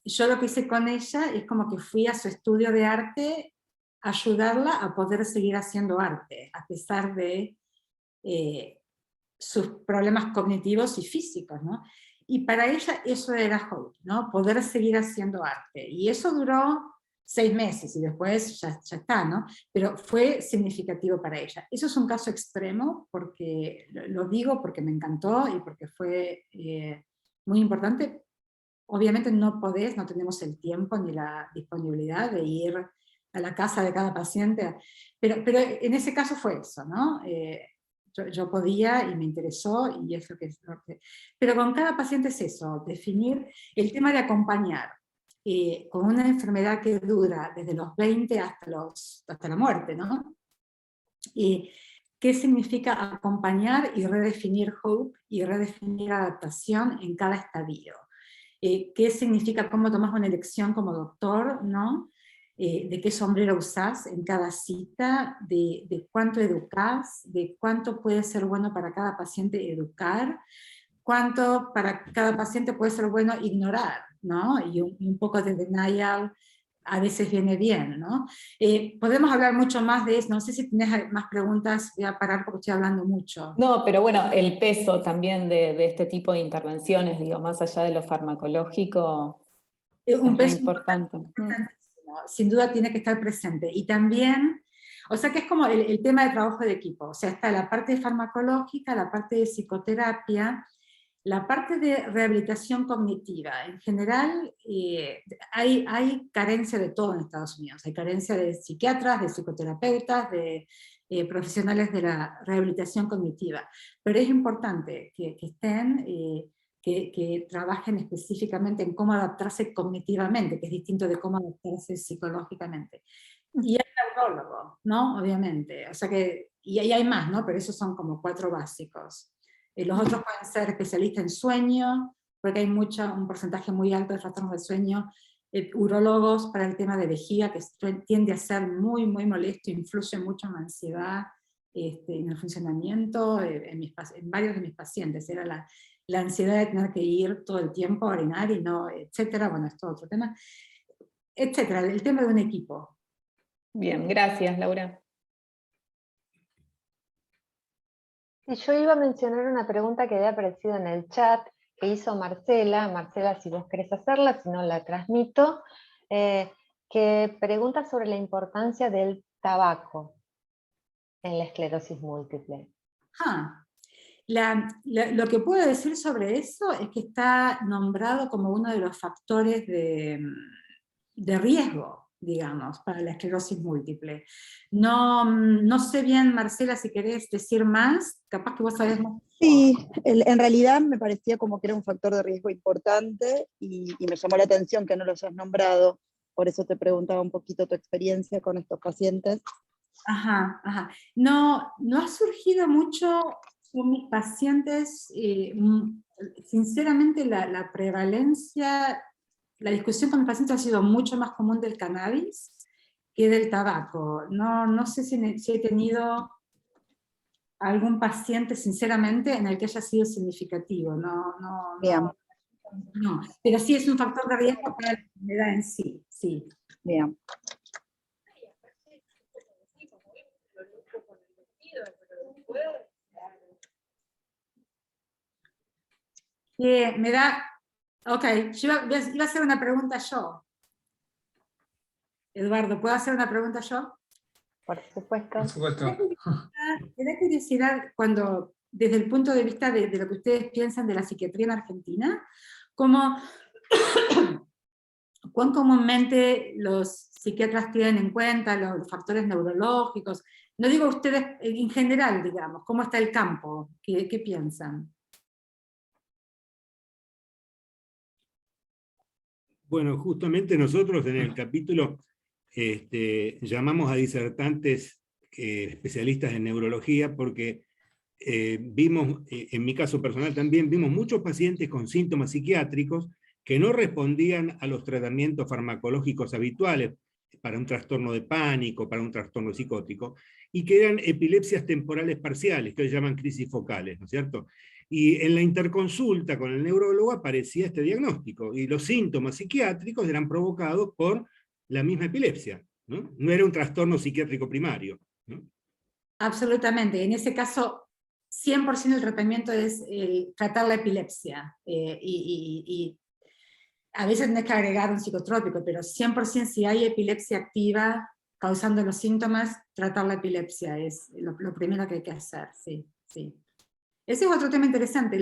Yo lo que hice con ella es como que fui a su estudio de arte a ayudarla a poder seguir haciendo arte, a pesar de sus problemas cognitivos y físicos, ¿no? Y para ella eso era hope, ¿no? Poder seguir haciendo arte. Y eso duró 6 meses y después ya está, ¿no? Pero fue significativo para ella. Eso es un caso extremo, porque lo digo porque me encantó y porque fue muy importante. Obviamente no tenemos el tiempo ni la disponibilidad de ir a la casa de cada paciente, pero en ese caso fue eso, ¿no? Yo podía y me interesó y es lo que... Pero con cada paciente es eso, definir el tema de acompañar con una enfermedad que dura desde los 20 hasta la muerte, ¿no? ¿Qué significa acompañar y redefinir hope y redefinir adaptación en cada estadio? ¿Qué significa cómo tomas una elección como doctor, ¿no? De qué sombrero usás en cada cita, de cuánto educás, de cuánto puede ser bueno para cada paciente educar, cuánto para cada paciente puede ser bueno ignorar, ¿no? Y un poco de denial a veces viene bien, ¿no? Podemos hablar mucho más de eso, no sé si tienes más preguntas, voy a parar porque estoy hablando mucho. No, pero bueno, el peso también de este tipo de intervenciones, digo, más allá de lo farmacológico, Un es peso importante. Sin duda tiene que estar presente. Y también, O sea que es como el tema de trabajo de equipo. O sea, está la parte farmacológica, la parte de psicoterapia, la parte de rehabilitación cognitiva. En general, hay carencia de todo en Estados Unidos. Hay carencia de psiquiatras, de psicoterapeutas, de profesionales de la rehabilitación cognitiva. Pero es importante que estén, que trabajen específicamente en cómo adaptarse cognitivamente, que es distinto de cómo adaptarse psicológicamente. Y el neurólogo, ¿no? Obviamente. O sea que, y ahí hay más, ¿no? Pero esos son como 4 básicos. Los otros pueden ser especialistas en sueño, porque hay un porcentaje muy alto de trastornos del sueño. Urólogos para el tema de vejiga, que tiende a ser muy, muy molesto, influye mucho en la ansiedad, en el funcionamiento, en varios de mis pacientes. Era la ansiedad de tener que ir todo el tiempo a orinar y no, etcétera. Bueno, es todo otro tema. Etcétera, el tema de un equipo. Bien, gracias, Laura. Y yo iba a mencionar una pregunta que había aparecido en el chat, que hizo Marcela. Marcela, si vos querés hacerla, si no la transmito, que pregunta sobre la importancia del tabaco en la esclerosis múltiple. Lo que puedo decir sobre eso es que está nombrado como uno de los factores de riesgo, digamos, para la esclerosis múltiple. No sé bien, Marcela, si querés decir más, capaz que vos sabés más. Sí, en realidad me parecía como que era un factor de riesgo importante y me llamó la atención que no lo hayas nombrado, por eso te preguntaba un poquito tu experiencia con estos pacientes. Ajá. No ha surgido mucho con mis pacientes, sinceramente la prevalencia, la discusión con mis pacientes ha sido mucho más común del cannabis que del tabaco. No sé si he tenido algún paciente, sinceramente, en el que haya sido significativo. Bien. No, pero sí es un factor de riesgo para la enfermedad en sí. Sí. Bien. Me da... Ok, yo iba a hacer una pregunta yo. Eduardo, ¿puedo hacer una pregunta yo? Por supuesto. Por supuesto. Me da curiosidad cuando, desde el punto de vista de lo que ustedes piensan de la psiquiatría en Argentina, como cuán comúnmente los psiquiatras tienen en cuenta los factores neurológicos. No digo ustedes en general, digamos, ¿cómo está el campo? ¿Qué piensan? Bueno, justamente nosotros en el capítulo llamamos a disertantes especialistas en neurología porque vimos, en mi caso personal también, vimos muchos pacientes con síntomas psiquiátricos que no respondían a los tratamientos farmacológicos habituales para un trastorno de pánico, para un trastorno psicótico, y que eran epilepsias temporales parciales, que hoy llaman crisis focales, ¿no es cierto? Y en la interconsulta con el neurólogo aparecía este diagnóstico, y los síntomas psiquiátricos eran provocados por la misma epilepsia, ¿no? No era un trastorno psiquiátrico primario, ¿no? Absolutamente, en ese caso 100% el tratamiento es tratar la epilepsia, y a veces tenés que agregar un psicotrópico, pero 100% si hay epilepsia activa causando los síntomas, tratar la epilepsia es lo primero que hay que hacer, sí. Ese es otro tema interesante,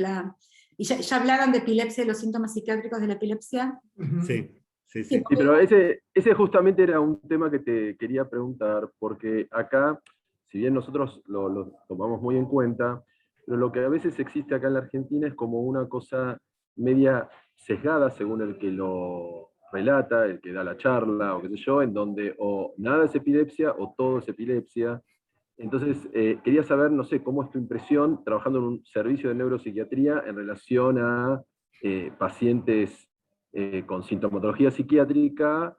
¿y ya hablaron de epilepsia y los síntomas psiquiátricos de la epilepsia? Sí. Sí, pero ese justamente era un tema que te quería preguntar, porque acá, si bien nosotros lo tomamos muy en cuenta, pero lo que a veces existe acá en la Argentina es como una cosa media sesgada según el que lo relata, el que da la charla, o qué sé yo, en donde o nada es epilepsia o todo es epilepsia. Entonces, quería saber, no sé, cómo es tu impresión trabajando en un servicio de neuropsiquiatría en relación a pacientes con sintomatología psiquiátrica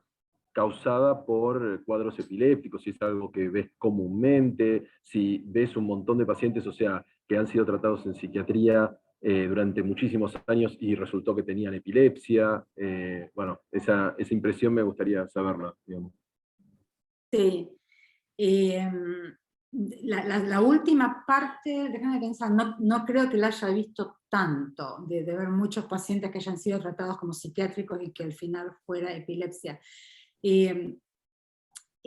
causada por cuadros epilépticos, si es algo que ves comúnmente, si ves un montón de pacientes, o sea, que han sido tratados en psiquiatría durante muchísimos años y resultó que tenían epilepsia. Bueno, esa impresión me gustaría saberla, digamos. Sí. La última parte, déjame pensar, no creo que la haya visto tanto, de ver muchos pacientes que hayan sido tratados como psiquiátricos y que al final fuera epilepsia.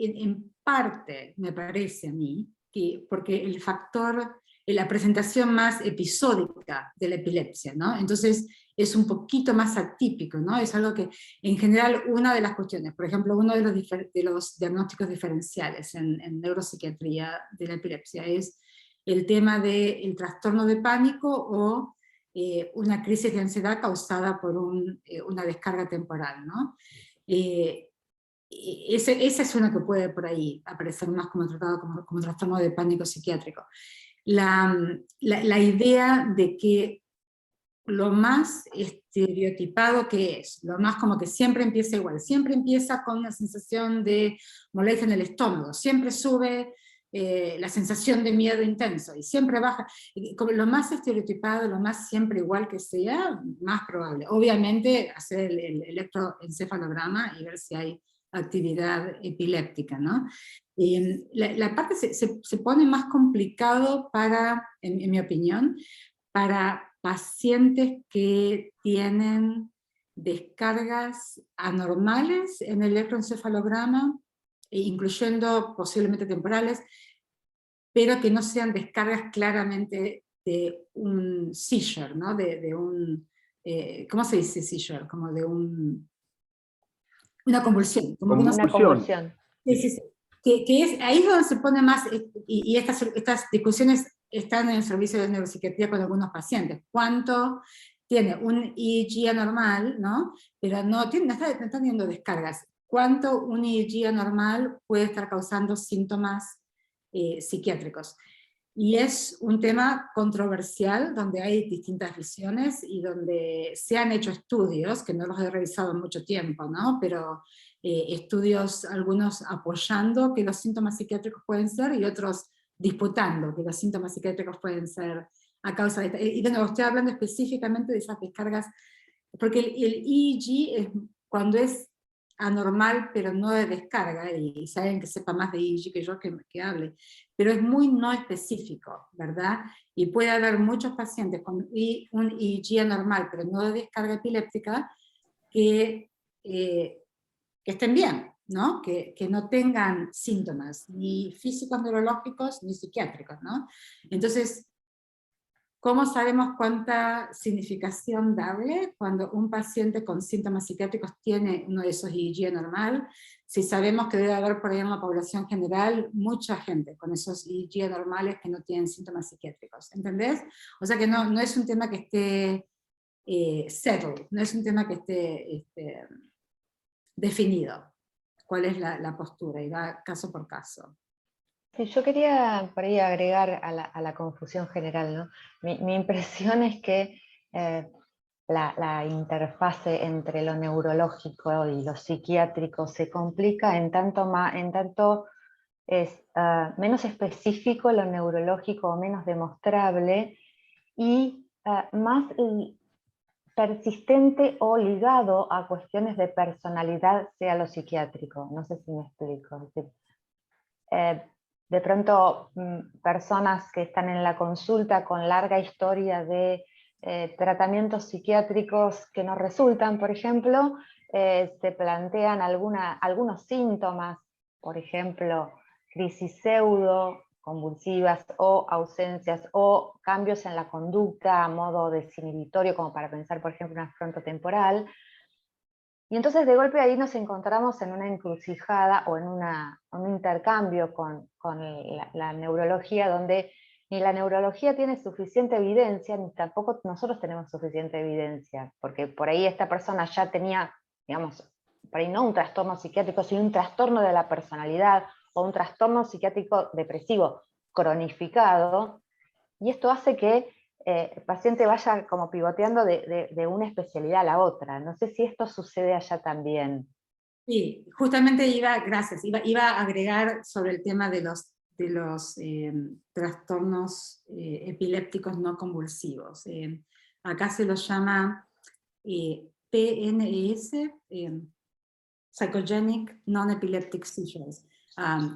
en parte, me parece a mí, que porque el factor, la presentación más episódica de la epilepsia, ¿no? Entonces es un poquito más atípico, ¿no? Es algo que, en general, una de las cuestiones, por ejemplo, uno de los diagnósticos diferenciales en neuropsiquiatría de la epilepsia es el tema del trastorno de pánico o una crisis de ansiedad causada por una descarga temporal, ¿no? Esa es una que puede por ahí aparecer más como tratado como trastorno de pánico psiquiátrico. La idea de que lo más estereotipado que es, lo más como que siempre empieza igual, siempre empieza con una sensación de molestia en el estómago, siempre sube la sensación de miedo intenso, y siempre baja, como lo más estereotipado, lo más siempre igual que sea, más probable. Obviamente hacer el electroencefalograma y ver si hay actividad epiléptica, ¿no? La parte se pone más complicado para, en mi opinión, para pacientes que tienen descargas anormales en el electroencefalograma, incluyendo posiblemente temporales, pero que no sean descargas claramente de un seizure, ¿no? De un, ¿cómo se dice seizure? Como de una convulsión. Como que no Una convulsión. Sí, sí, sí. Que es, ahí es donde se pone más, y estas discusiones están en el servicio de neuropsiquiatría con algunos pacientes. ¿Cuánto tiene un EEG anormal, ¿no? Pero no está teniendo descargas? ¿Cuánto un EEG anormal puede estar causando síntomas psiquiátricos? Y es un tema controversial, donde hay distintas visiones y donde se han hecho estudios, que no los he revisado en mucho tiempo, ¿no? Pero estudios, algunos apoyando que los síntomas psiquiátricos pueden ser, y otros disputando que los síntomas psiquiátricos pueden ser a causa de... Y de nuevo, estoy hablando específicamente de esas descargas, porque el EEG es cuando es anormal, pero no de descarga, y si alguien que sepa más de EEG que yo, que hable, pero es muy no específico, ¿verdad? Y puede haber muchos pacientes con un EEG anormal, pero no de descarga epiléptica, que estén bien, ¿no? Que no tengan síntomas, ni físicos neurológicos, ni psiquiátricos, ¿no? Entonces, ¿cómo sabemos cuánta significación darle cuando un paciente con síntomas psiquiátricos tiene uno de esos EEG anormal? Si sabemos que debe haber por ahí en la población general mucha gente con esos EEG anormales que no tienen síntomas psiquiátricos, ¿entendés? O sea que no es un tema que esté settled, no es un tema que esté definido cuál es la postura, y va caso por caso. Sí, yo quería por ahí agregar a la confusión general, ¿no? Mi impresión es que la interfase entre lo neurológico y lo psiquiátrico se complica en tanto es menos específico lo neurológico o menos demostrable, y más persistente o ligado a cuestiones de personalidad, sea lo psiquiátrico. No sé si me explico. Es decir, de pronto personas que están en la consulta con larga historia de tratamientos psiquiátricos que no resultan, por ejemplo, se plantean algunos síntomas, por ejemplo, crisis pseudo convulsivas o ausencias o cambios en la conducta a modo desinhibitorio, como para pensar, por ejemplo, una frontotemporal. Y entonces de golpe ahí nos encontramos en una encrucijada o en un intercambio con la neurología, donde ni la neurología tiene suficiente evidencia, ni tampoco nosotros tenemos suficiente evidencia, porque por ahí esta persona ya tenía, digamos, por ahí no un trastorno psiquiátrico, sino un trastorno de la personalidad o un trastorno psiquiátrico depresivo cronificado, y esto hace que el paciente vaya como pivoteando de una especialidad a la otra. No sé si esto sucede allá también. Sí, justamente iba a agregar sobre el tema de los trastornos epilépticos no convulsivos. Acá se los llama PNS, Psychogenic Non-Epileptic Seizures,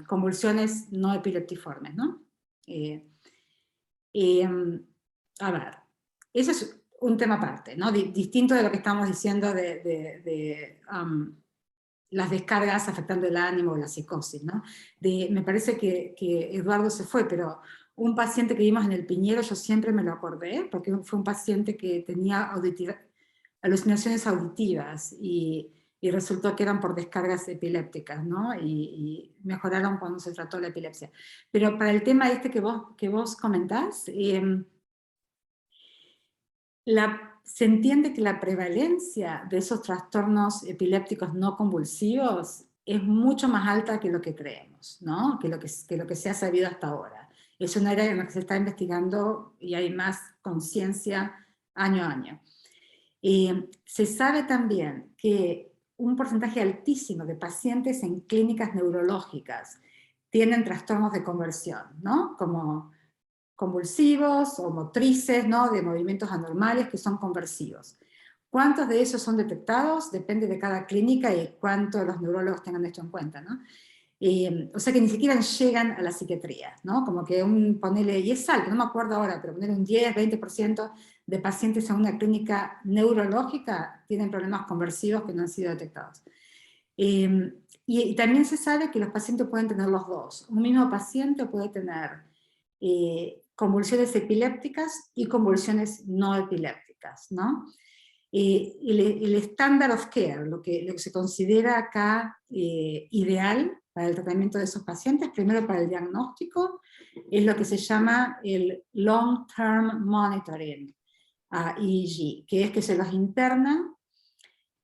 convulsiones no epileptiformes, ¿no? A ver, ese es un tema aparte, ¿no? Distinto de lo que estamos diciendo de las descargas afectando el ánimo o la psicosis, ¿no? Me parece que Eduardo se fue, pero un paciente que vimos en el Piñero, yo siempre me lo acordé, porque fue un paciente que tenía alucinaciones auditivas, y resultó que eran por descargas epilépticas, ¿no? Y mejoraron cuando se trató la epilepsia. Pero para el tema este que vos comentás, se entiende que la prevalencia de esos trastornos epilépticos no convulsivos es mucho más alta que lo que creemos, ¿no? que lo que se ha sabido hasta ahora. Es un área en la que se está investigando y hay más conciencia año a año. Se sabe también que un porcentaje altísimo de pacientes en clínicas neurológicas tienen trastornos de conversión, ¿no? Como convulsivos o motrices, ¿no? De movimientos anormales que son conversivos. ¿Cuántos de esos son detectados? Depende de cada clínica y cuánto los neurólogos tengan esto en cuenta, ¿no? O sea que ni siquiera llegan a la psiquiatría, ¿no? Como que ponele, y es alto, no me acuerdo ahora, pero poner un 10, 20% de pacientes en una clínica neurológica tienen problemas conversivos que no han sido detectados. Y también se sabe que los pacientes pueden tener los dos. Un mismo paciente puede tener convulsiones epilépticas y convulsiones no epilépticas, ¿no? El standard of care, lo que se considera acá ideal para el tratamiento de esos pacientes, primero para el diagnóstico, es lo que se llama el Long Term Monitoring, EEG, que es que se los interna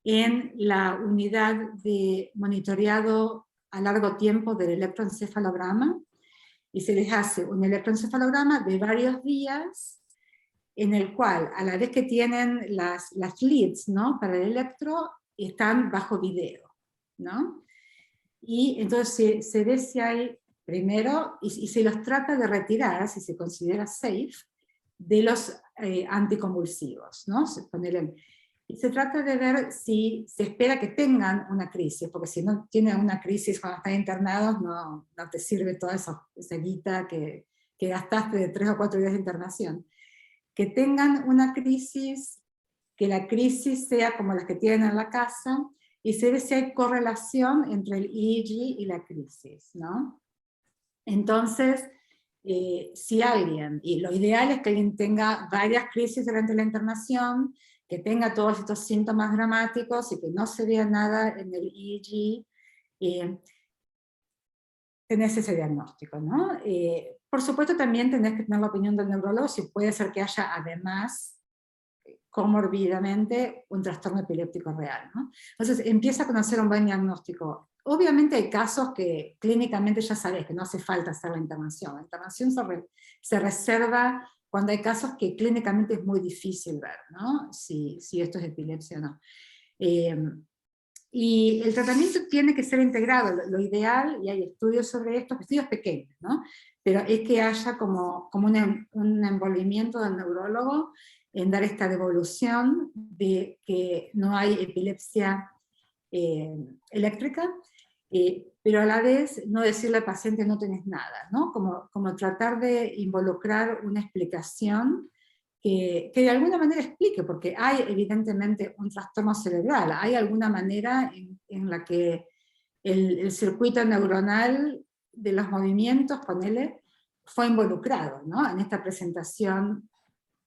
en la unidad de monitoreado a largo tiempo del electroencefalograma, y se les hace un electroencefalograma de varios días, en el cual, a la vez que tienen las leads, ¿no? Para el electro, están bajo video, ¿no? Y entonces se ve si hay, primero, y se los trata de retirar, si se considera safe, de los anticonvulsivos, ¿no? Y se trata de ver si se espera que tengan una crisis, porque si no tienen una crisis cuando están internados, no te sirve toda esa guita que gastaste de 3 o 4 días de internación. Que tengan una crisis, que la crisis sea como las que tienen en la casa, y se ve si hay correlación entre el EEG y la crisis, ¿no? Entonces, si alguien, y lo ideal es que alguien tenga varias crisis durante la internación, que tenga todos estos síntomas dramáticos y que no se vea nada en el EEG, tenés ese diagnóstico, ¿no? Por supuesto también tenés que tener la opinión del neurólogo si puede ser que haya además comorbidamente un trastorno epiléptico real, ¿no? Entonces empieza a conocer un buen diagnóstico. Obviamente hay casos que clínicamente ya sabes que no hace falta hacer la internación. La internación se reserva cuando hay casos que clínicamente es muy difícil ver, ¿no? Si esto es epilepsia o no. Y el tratamiento tiene que ser integrado. Lo ideal, y hay estudios sobre esto, estudios pequeños, ¿no? Pero es que haya como un envolvimiento del neurólogo en dar esta devolución de que no hay epilepsia eléctrica, pero a la vez no decirle al paciente no tenés nada, ¿no? Como tratar de involucrar una explicación que de alguna manera explique, porque hay evidentemente un trastorno cerebral, hay alguna manera en la que el circuito neuronal de los movimientos, ponele, fue involucrado, ¿no? En esta presentación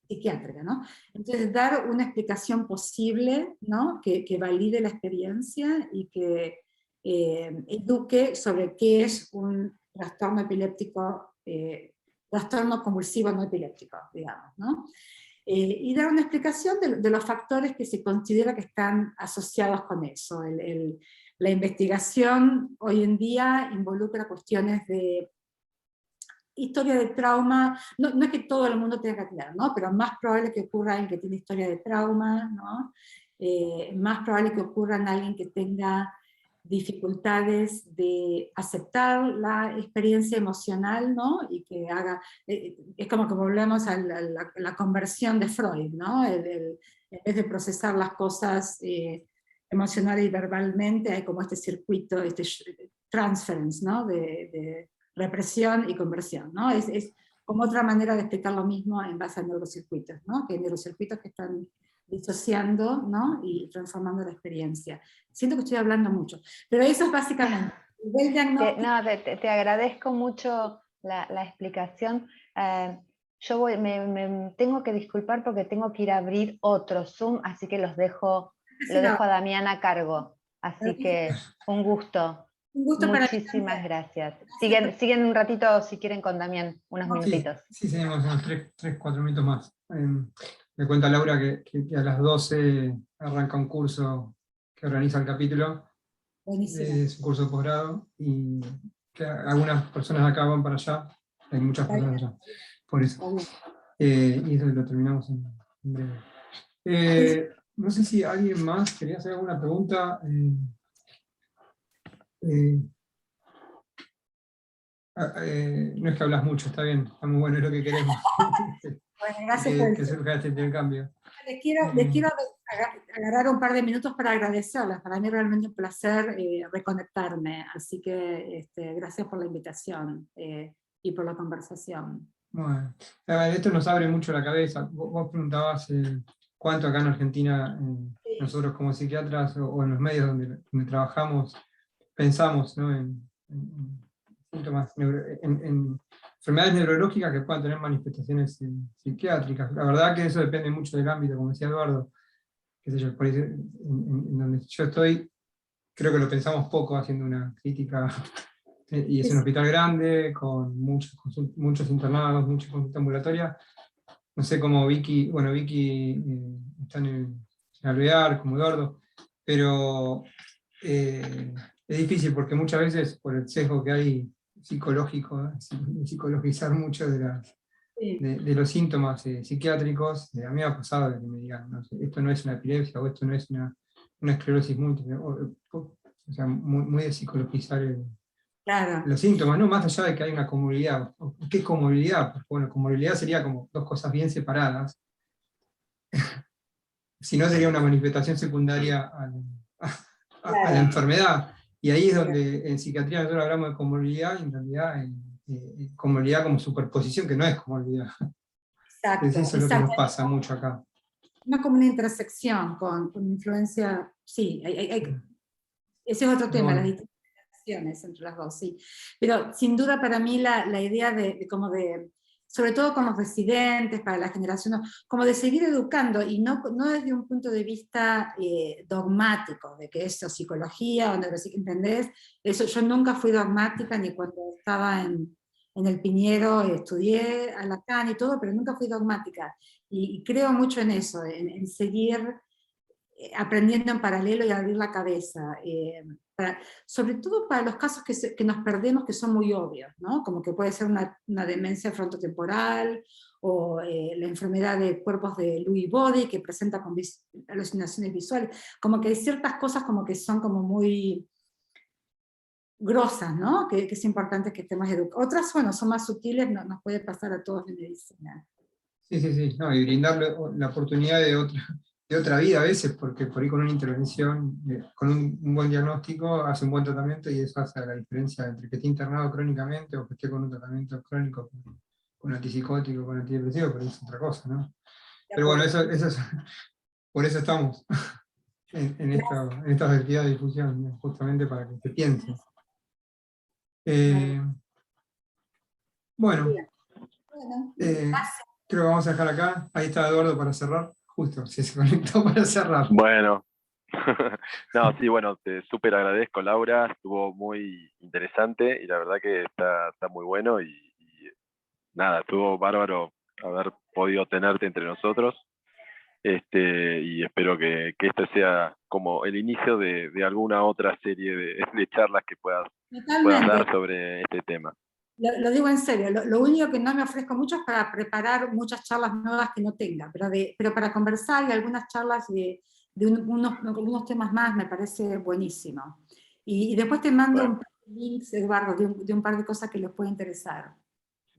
psiquiátrica, ¿no? Entonces dar una explicación posible, ¿no? Que valide la experiencia y que eduque sobre qué es un trastorno epiléptico, trastorno convulsivo no epiléptico, digamos, ¿no? Y dar una explicación de los factores que se considera que están asociados con eso. La investigación hoy en día involucra cuestiones de historia de trauma, no es que todo el mundo tenga que tener, ¿no? Pero más probable que ocurra en alguien que tiene historia de trauma, ¿no? Más probable que ocurra en alguien que tenga dificultades de aceptar la experiencia emocional, ¿no? Y que haga, es como que volvemos a la conversión de Freud, ¿no? En vez de procesar las cosas emocional y verbalmente, hay como este circuito, este transference, ¿no? De represión y conversión, ¿no? Es como otra manera de explicar lo mismo en base a neurocircuitos, ¿no? Que hay neurocircuitos que están disociando, ¿no? Y transformando la experiencia. Siento que estoy hablando mucho, pero eso es básicamente el diagnóstico. No, te agradezco mucho la explicación. Yo me tengo que disculpar porque tengo que ir a abrir otro Zoom, así que lo dejo a Damián a cargo. Así que un gusto. Un gusto para mí Muchísimas también. gracias. Siguen un ratito, si quieren, con Damián, unos minutitos. Sí, seguimos unos 3-4 minutos más. Me cuenta Laura que a las 12 arranca un curso que organiza el capítulo. Buenísimo. Es un curso de posgrado y que algunas personas acá van para allá. Hay muchas personas allá. Por eso. Y eso lo terminamos en breve. No sé si alguien más quería hacer alguna pregunta. No es que hablas mucho, está bien, está muy bueno, es lo que queremos. Bueno, gracias por que surja este intercambio. Les quiero agarrar un par de minutos para agradecerles. Para mí es realmente un placer reconectarme, así que gracias por la invitación y por la conversación. Bueno, esto nos abre mucho la cabeza. Vos preguntabas cuánto acá en Argentina, nosotros como psiquiatras o en los medios donde trabajamos, pensamos, ¿no? en síntomas, en enfermedades neurológicas que puedan tener manifestaciones psiquiátricas. La verdad que eso depende mucho del ámbito, como decía Eduardo, qué sé yo, por ahí, en donde yo estoy, creo que lo pensamos poco haciendo una crítica, y es un hospital grande, con muchos internados, mucha consulta ambulatoria. No sé cómo Vicky está en Alvear, como Eduardo, pero es difícil porque muchas veces por el sesgo que hay psicológico, psicologizar mucho de los síntomas psiquiátricos, a mí me ha pasado de que me digan, no sé, esto no es una epilepsia o esto no es una esclerosis múltiple, o sea, muy de psicologizar Claro. los síntomas, ¿no? Más allá de que hay una comorbilidad. ¿Qué es comorbilidad? Porque, bueno, comorbilidad sería como dos cosas bien separadas. Si no, sería una manifestación secundaria a la enfermedad. Y ahí es donde en psiquiatría nosotros hablamos de comorbilidad, y en realidad comorbilidad como superposición, que no es comorbilidad. Exacto. Entonces eso es lo que nos pasa mucho acá. No como una intersección con influencia, sí, ese es otro tema, las distintas relaciones entre las dos, sí. Pero sin duda para mí la idea sobre todo con los residentes, para la generación, como de seguir educando, y no desde un punto de vista dogmático, de que eso es psicología, o neurociencia, ¿entendés? Eso, yo nunca fui dogmática, ni cuando estaba en el Piñero estudié a Lacan y todo, pero nunca fui dogmática. Y creo mucho en eso, en seguir aprendiendo en paralelo y abrir la cabeza. Sobre todo para los casos que nos perdemos, que son muy obvios, ¿no? Como que puede ser una demencia frontotemporal, o la enfermedad de cuerpos de Lewy body, que presenta con alucinaciones visuales. Como que hay ciertas cosas como que son como muy grosas, ¿no? Que es importante que estemos educados. Otras, bueno, son más sutiles, nos puede pasar a todos en medicina. Sí, no, y brindarle la oportunidad de otra vida a veces, porque por ahí con una intervención, con un buen diagnóstico, hace un buen tratamiento, y eso hace la diferencia entre que esté internado crónicamente o que esté con un tratamiento crónico con antipsicótico, con antidepresivo, pero es otra cosa, ¿no? Pero bueno, por eso estamos en estas actividades de difusión, ¿no? Justamente para que se piense. Bueno, creo que vamos a dejar acá. Ahí está Eduardo para cerrar. Justo, se conectó para cerrar. Bueno, no, sí, bueno, te súper agradezco, Laura, estuvo muy interesante y la verdad que está muy bueno y nada, estuvo bárbaro haber podido tenerte entre nosotros, y espero que este sea como el inicio de alguna otra serie de charlas que puedas dar sobre este tema. Lo digo en serio, lo único que no me ofrezco mucho es para preparar muchas charlas nuevas que no tenga, pero para conversar y algunas charlas de unos temas más me parece buenísimo. Y después te mando un par de links, Eduardo, de un par de cosas que les puede interesar.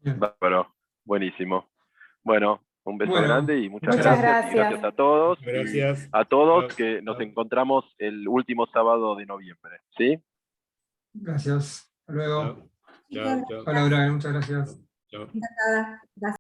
Bárbaro, buenísimo. Bueno, un beso grande y muchas gracias. Y gracias a todos. Gracias. A todos, que nos encontramos el último sábado de noviembre. ¿Sí? Gracias. Hasta luego. Chao. Hola, Laura, muchas gracias. Encantada. Gracias.